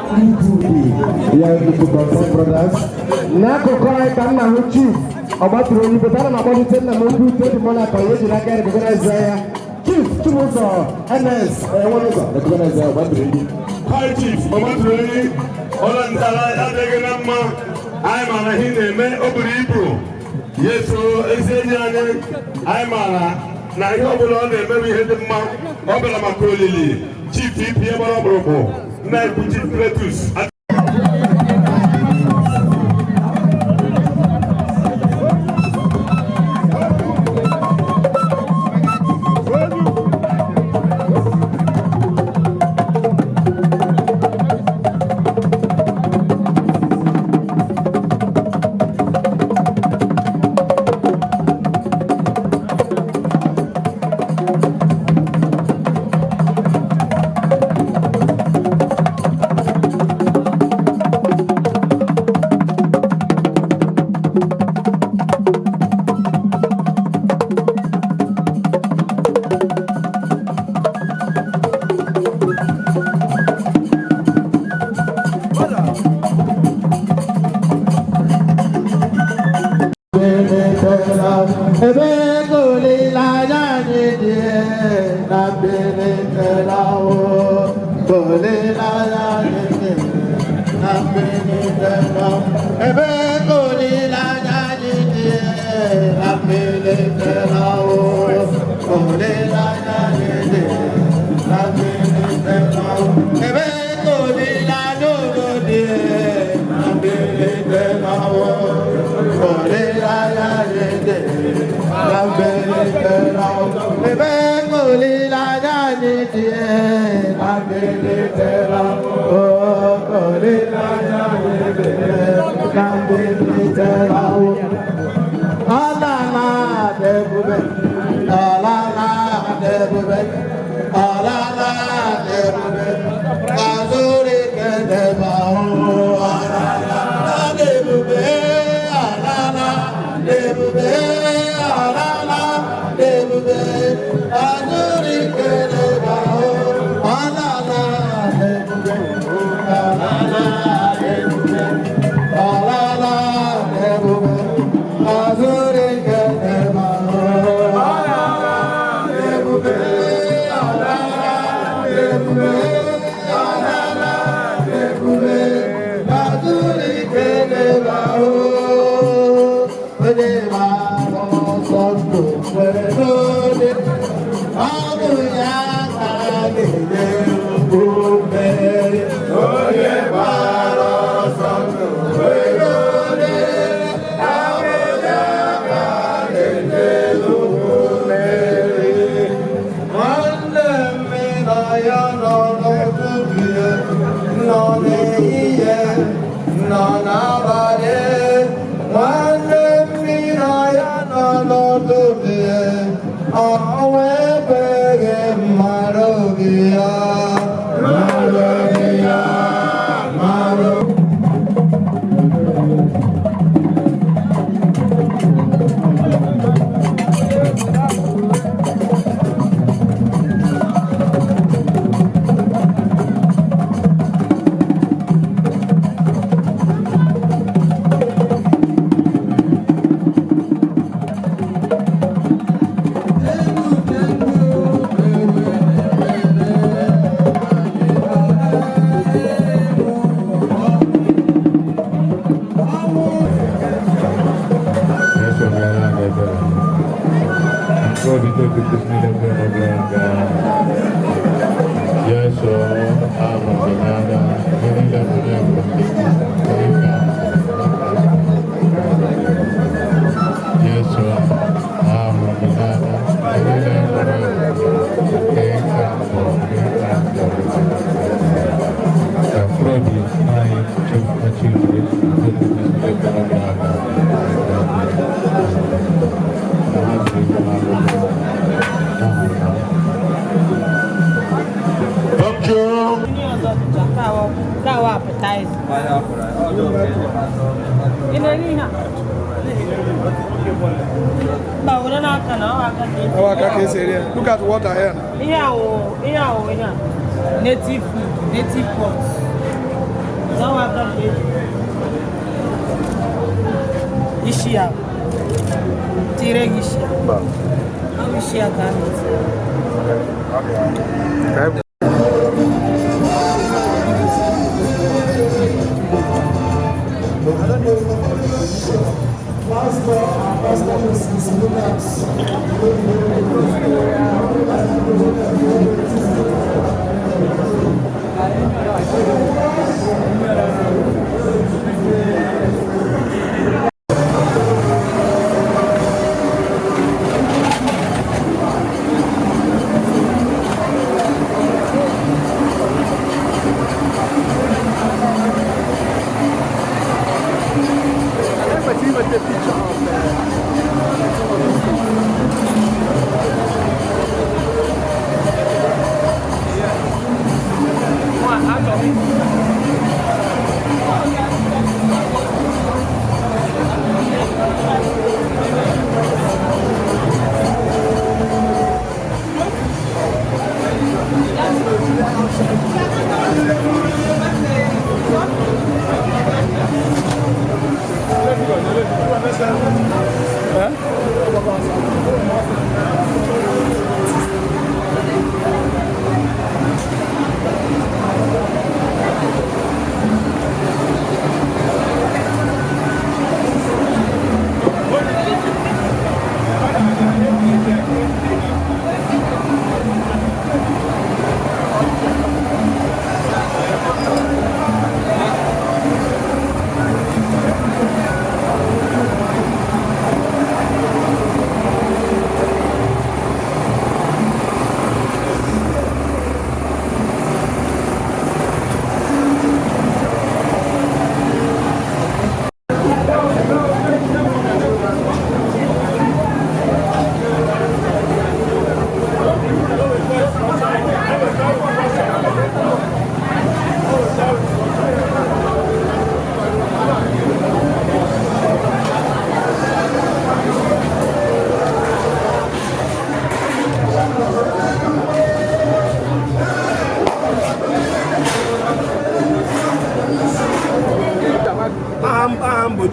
Speaker 14: Yeah, you brothers. Nako kora itamna huchi. Obatro ni betara na bodi tena mungu tete mona kwa yeji na gari kwa Isaiah. Chief, tumuso NS, wonuso, kwa Isaiah obatro ni.
Speaker 3: Hi Chief, obatro ni. Ola ntala adege namma. Ai mana hine me oburi ibro. Yeso ezenyane. Ai mana na ihe ọbụla ọ na-eme ihe dị mma. Ọ bịara maka olili. Chief ipi gbara ọgbụrụgbụ. Onyewuchi Cletus.
Speaker 15: Look at water here.
Speaker 10: Native food, native pots. Now I've got Ishia. Tire Ishia. How Ishia can it?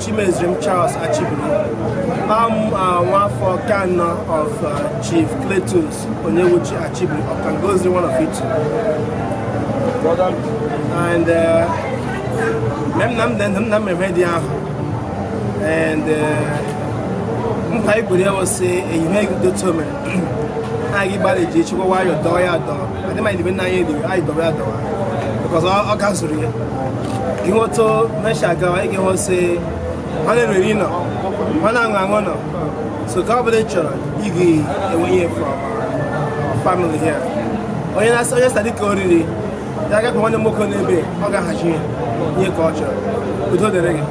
Speaker 17: Chimezrim Charles Achibiri. I'm one for Ghana of Chief Cletus, Onyewuchi Achibiri of Kangozi, one of it. And I was say you make the determine. I give by the Jichu why your door. I might even I do because I can't see it. You want to measure go, I can say, Hallelujah, Manangana. So, Carbonature, Iggy, away from our family here. When I saw yesterday, I got one more Konebe, Ogahaji, near culture. We told the reggae.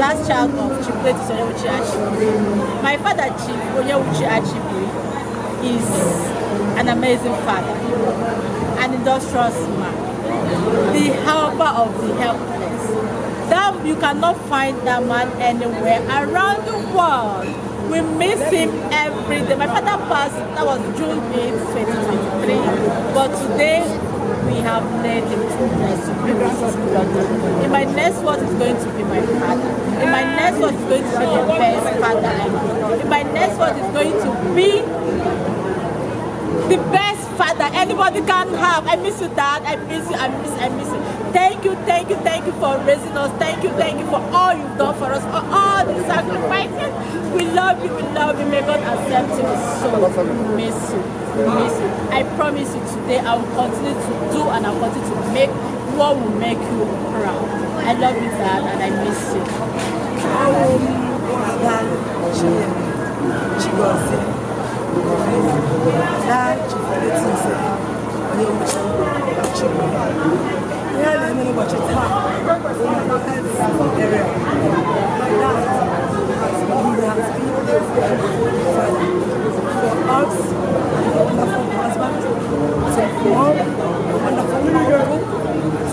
Speaker 10: last child of Chief Cletus Onyewuchi Achibiri. My father, Chief Onyewuchi Achibiri, is an amazing father, an industrious man, the helper of the helpless. That you cannot find that man anywhere around the world. We miss him every day. My father passed, that was June 8, 2023. But today, we have led the children to be responsible. In my next word is going to be my father. In my next word is going to be the best father I know. In my next word is going to be the best father anybody can have. I miss you, Dad. I miss you. I miss you. Thank you for raising us. Thank you for all you've done for us, for all the sacrifices. We love you. May God accept you. So miss you. I promise you today I will continue to do and I will continue to make what will make you proud. I love you, Dad, and I miss you.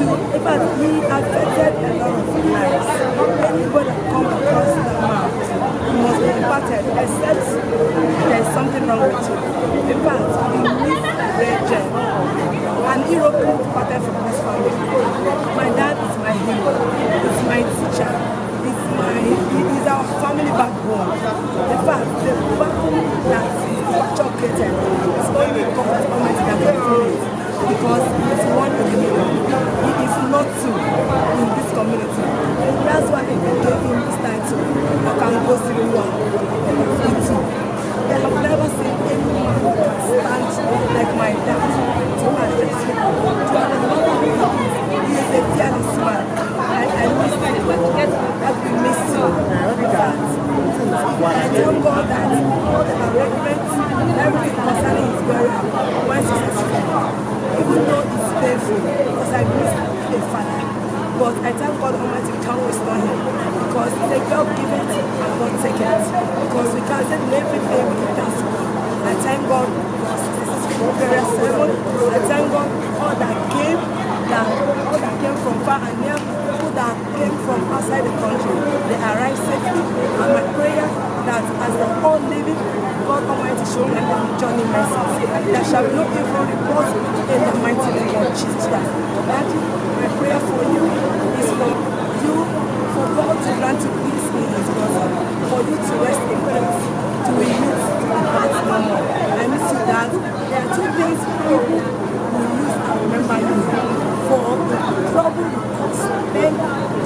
Speaker 7: In fact, he affected a lot of lives. Anybody that comes across that man must be impacted, except there's something wrong with you. In fact, he needs Rachel. An hero comes parted from this family. My dad is my hero. He's my teacher. He's our family backbone. In fact, the backbone that is chocolate is only God Almighty that can feel it. Because he's one in the middle. He is not two in this community. That's why they gave him this title. I can go see one. They have never seen anyone who can stand like my dad to address people. To another he is a fearless man. I miss him. I will miss him. I thank God that all the arrangements, everything concerning his burial went successful. Even though it's painful, because I miss a father. But I thank God Almighty we can't restore him. Because it's a God give it and God take it. Because we can't say everything we give thanks to God. I thank God for successful burial ceremony. I thank God all that came from far and near, people that came from outside the country, they arrived safely. And my prayer that as they're all living, God Almighty show them journey mercies. There shall be no evil report in the mighty name of Jesus Christ. Daddy, my prayer for you is for you, for God to grant you peace in his bosom, for you to rest in peace, to be meet to depart no more. I miss you, Dad. There are two things people will use and remember you for the trouble you caused. Then,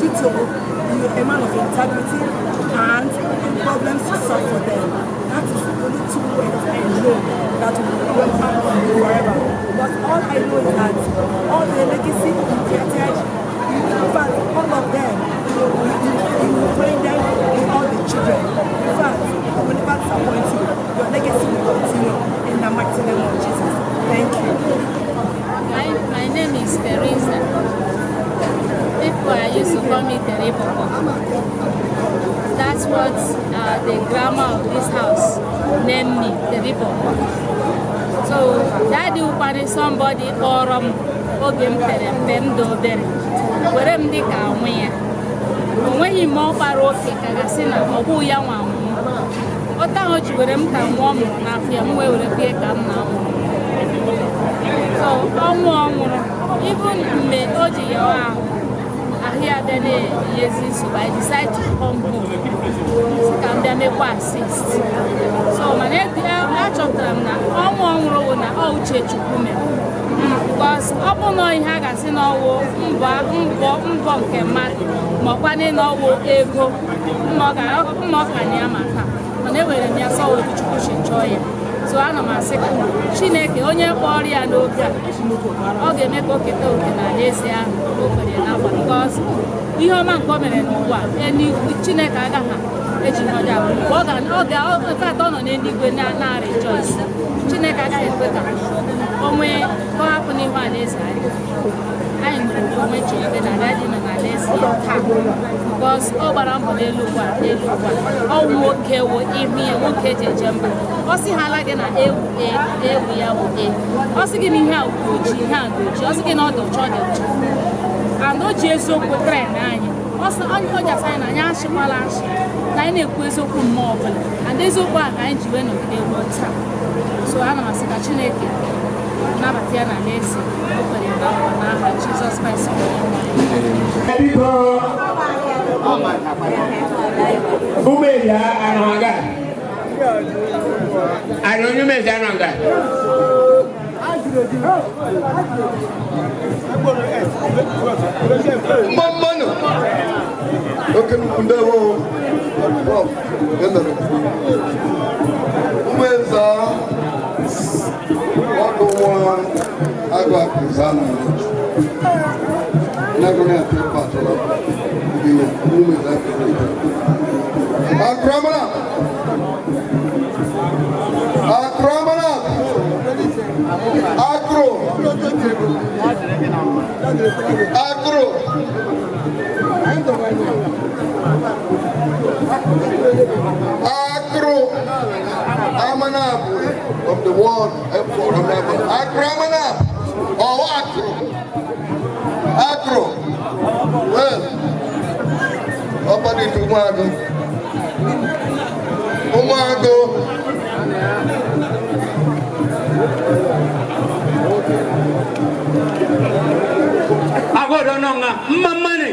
Speaker 7: due to you a man of integrity and the problems you solve for them. That is the only two words I know that will remember you forever. But all I know is that all the legacy you created, in fact, all of them, you will bring them in all the children. In fact, I will never disappoint you. Your legacy will continue in the mighty name of Jesus. Thank you.
Speaker 18: My name is Teresa. People used to call me Teresa. That's what the grandma of this house named me, Teresa. So Daddy will punish somebody or Ogem Terem Dobere. Where am the Kawaya? When he more paroke, Kagasina, or who young one. What I want you with him can warm after I'm well with a cake now. So, even me, Oji, I hear the name, so I decided to come home. Can they make one assist? So, my next of them now, one row now, all church women. Because upon all you have seen all Mbank, Mokwane, no ego, Mokanamaka. Whenever you saw what you push enjoy. So I know my second. She make only body and okay. Okay, make okay to Asia, because you have man coming and what, and you Chinek Agaha, Ejinoja, Bogan, okay, if I don't know any good now rejoice. Chinek Agaha, when what happened one is I am going to get a lady and a less because over they look oh, okay, if me and one cage jump. Also, I like an also give me help, also get out of charge. And no Jesus would train. Also, I'm going to sign a Yashimalash, 9 years of more, and there's a bad 90 when they were so ana m asị ka Chineke nabata ya na n'ezi o kwere na nkwa n'aha Jizọs Kraịst
Speaker 9: Umeja ananga. Anonyu meja ananga.
Speaker 15: Mamano. Okay, ndawo. Wow. Ndalo. Umeza. Wako wa agwa kuzana. Nagona pepa tola. Ndio umeza. Akramana. Akramana. Akro. Akro. Akro. Amanab of the world. Akramanab. Oh, Akro. Akro. Well, nobody to Umago. Umago.
Speaker 9: Agodo nonga mamane.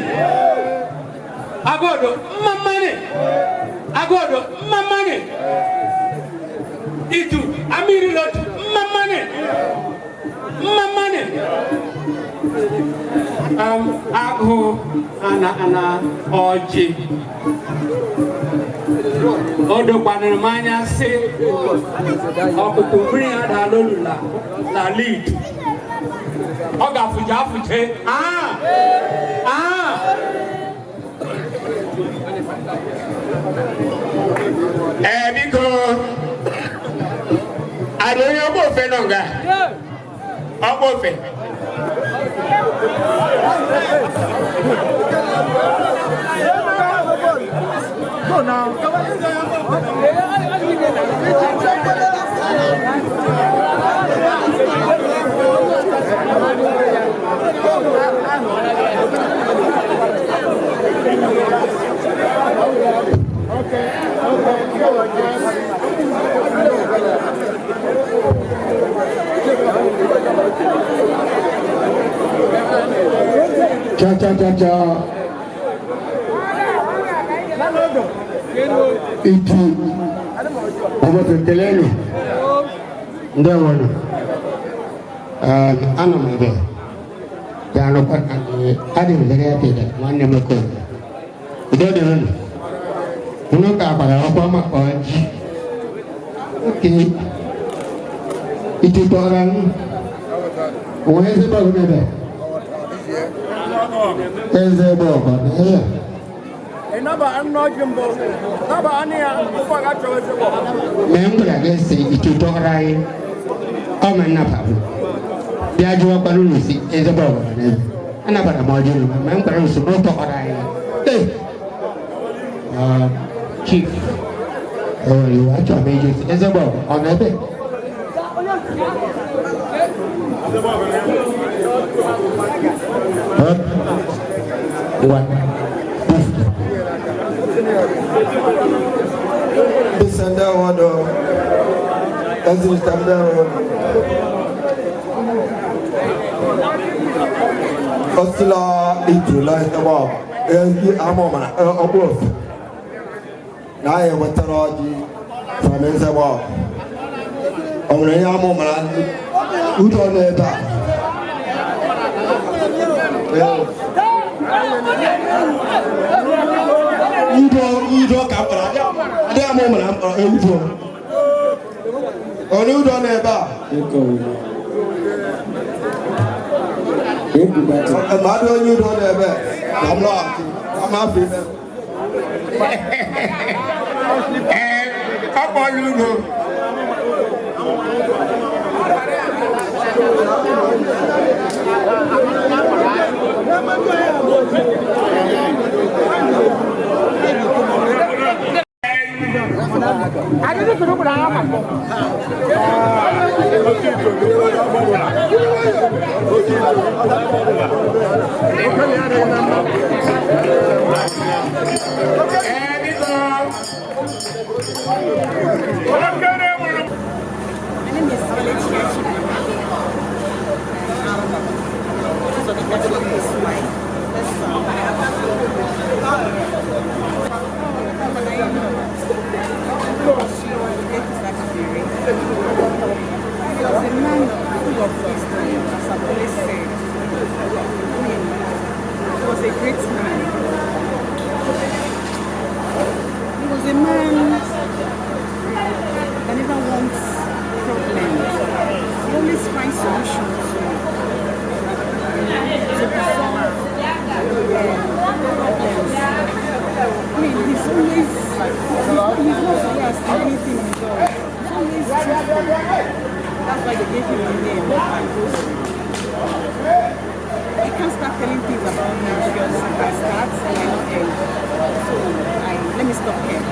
Speaker 9: Agodo mamane. Agodo mamane. Itu amiri lot mamane. Mamane. Ago ana oji. Odo panamanya se. Okutubri ada lolula. La lead. Oga fuja fuje. Because I don't know about Fenonga. About Fen. Go now.
Speaker 15: Cha. Itu. Apa terkelenu? Nda wana. Ana mbe. Jangan lupa ada negara tidak mana mekon. Udah dengan. Uno ka para apa mak kunci. Oke. Itu orang. Orang siapa guna? Ezebo.
Speaker 2: Naba anno jumbo. Naba ania ufa ga chawezebo.
Speaker 15: Membra gese itu torai. Omen napa. Dia jua palulu si ezebo. Ana para mojul. Membra semua torai. Chief. Oh, you are to major ezebo. Onabe. What?
Speaker 1: Bisanda wado, azil tanda wado. Osila itula itawa, amo mana, obof. Na ye wataraji, famenza wa. Omre amo mana, udo neba. Udo kapra. Dia mau menang udo. Oni udo neba. Madu ni udo neba. Kamlo. Amafi.
Speaker 9: Apa udo?
Speaker 2: Ada tu suruh berapa?
Speaker 19: Onyewuchi Achibiri. So the bottom of his wife. He was a man full of wisdom, as I've always said. He was a great man. He was a man that never wants problems. He always finds solutions to resolve problems. I mean, he's always, he's not worse than anything he does. He's always truthful. That's why they gave him a name. I can't start telling things about him because if I start, I might not end. So let me stop here.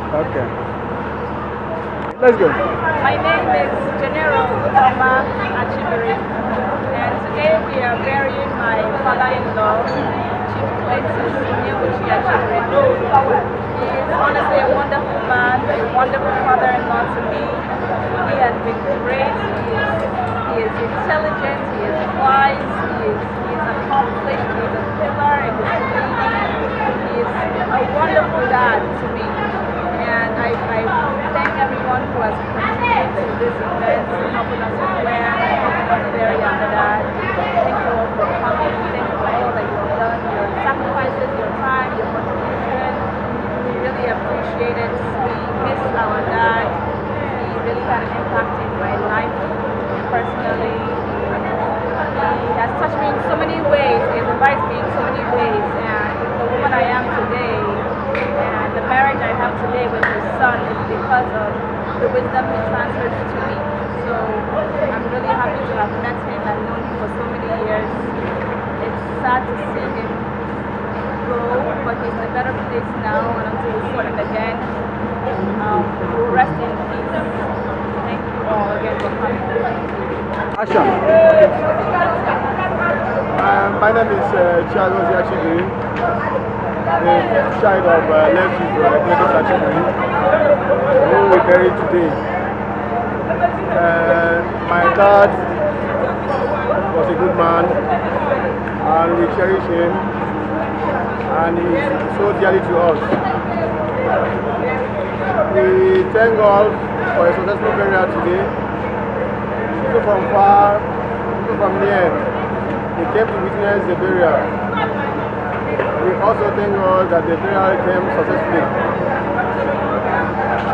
Speaker 20: Okay. Let's go.
Speaker 21: My name is General Achibiri, and today we are burying my father-in-law, Chief Cletus Onyewuchi Achibiri. He is honestly a wonderful man, a wonderful father-in-law to me. He has been great. He is intelligent. He is wise. He is accomplished. He is a pillar in his community. He is a wonderful dad to me. And I thank everyone who has contributed to this event, helping us to plan, helping us bury our dad. Thank you all the wisdom he transferred to me. So I'm really happy to have met him and known him for so many years. It's sad to see him go, but he's in a better place now, and until we see him again, we'll rest in peace. Thank you all again for coming.
Speaker 20: Action.
Speaker 4: My name is Achibiri, the child of late Cletus Achibiri, who we buried today. My dad was a good man, and we cherish him, and he is so dearly to us. We thank God for a successful burial today. People from far, people from near, they came to witness the burial. We also thank God that the burial came successfully.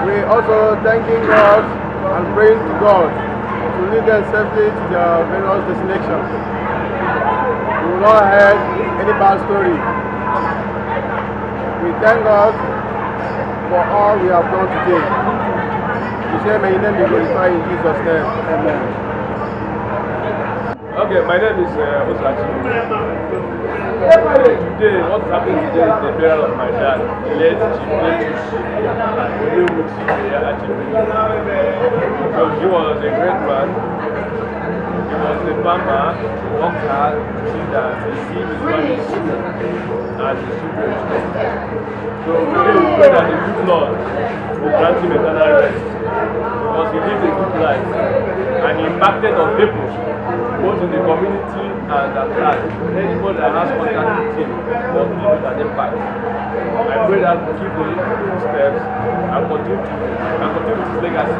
Speaker 4: We also thanking God and praying to God to lead them safely to their various destinations. We will not hear any bad story. We thank God for all we have done today. We say may His name be glorified in Jesus' name. Amen.
Speaker 6: Okay, my name is Onyewuchi. Today, what's happening today is the burial of my dad, the late Cletus Onyewuchi Achibiri. So he was a great man. He was a farmer, he worked hard to see that he gave his family and his children. So today we pray that the good Lord will grant him eternal rest, because he lived a good life and he impacted on people, both in the community and at large. Anybody that has contact with him must leave with an impact. I pray that we keep the steps and continue with his legacy.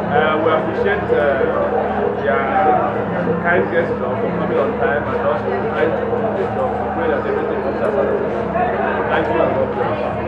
Speaker 6: We appreciate their kind gesture for coming on time and also trying to do the job. We pray that everything comes as a result. Thank you and God bless.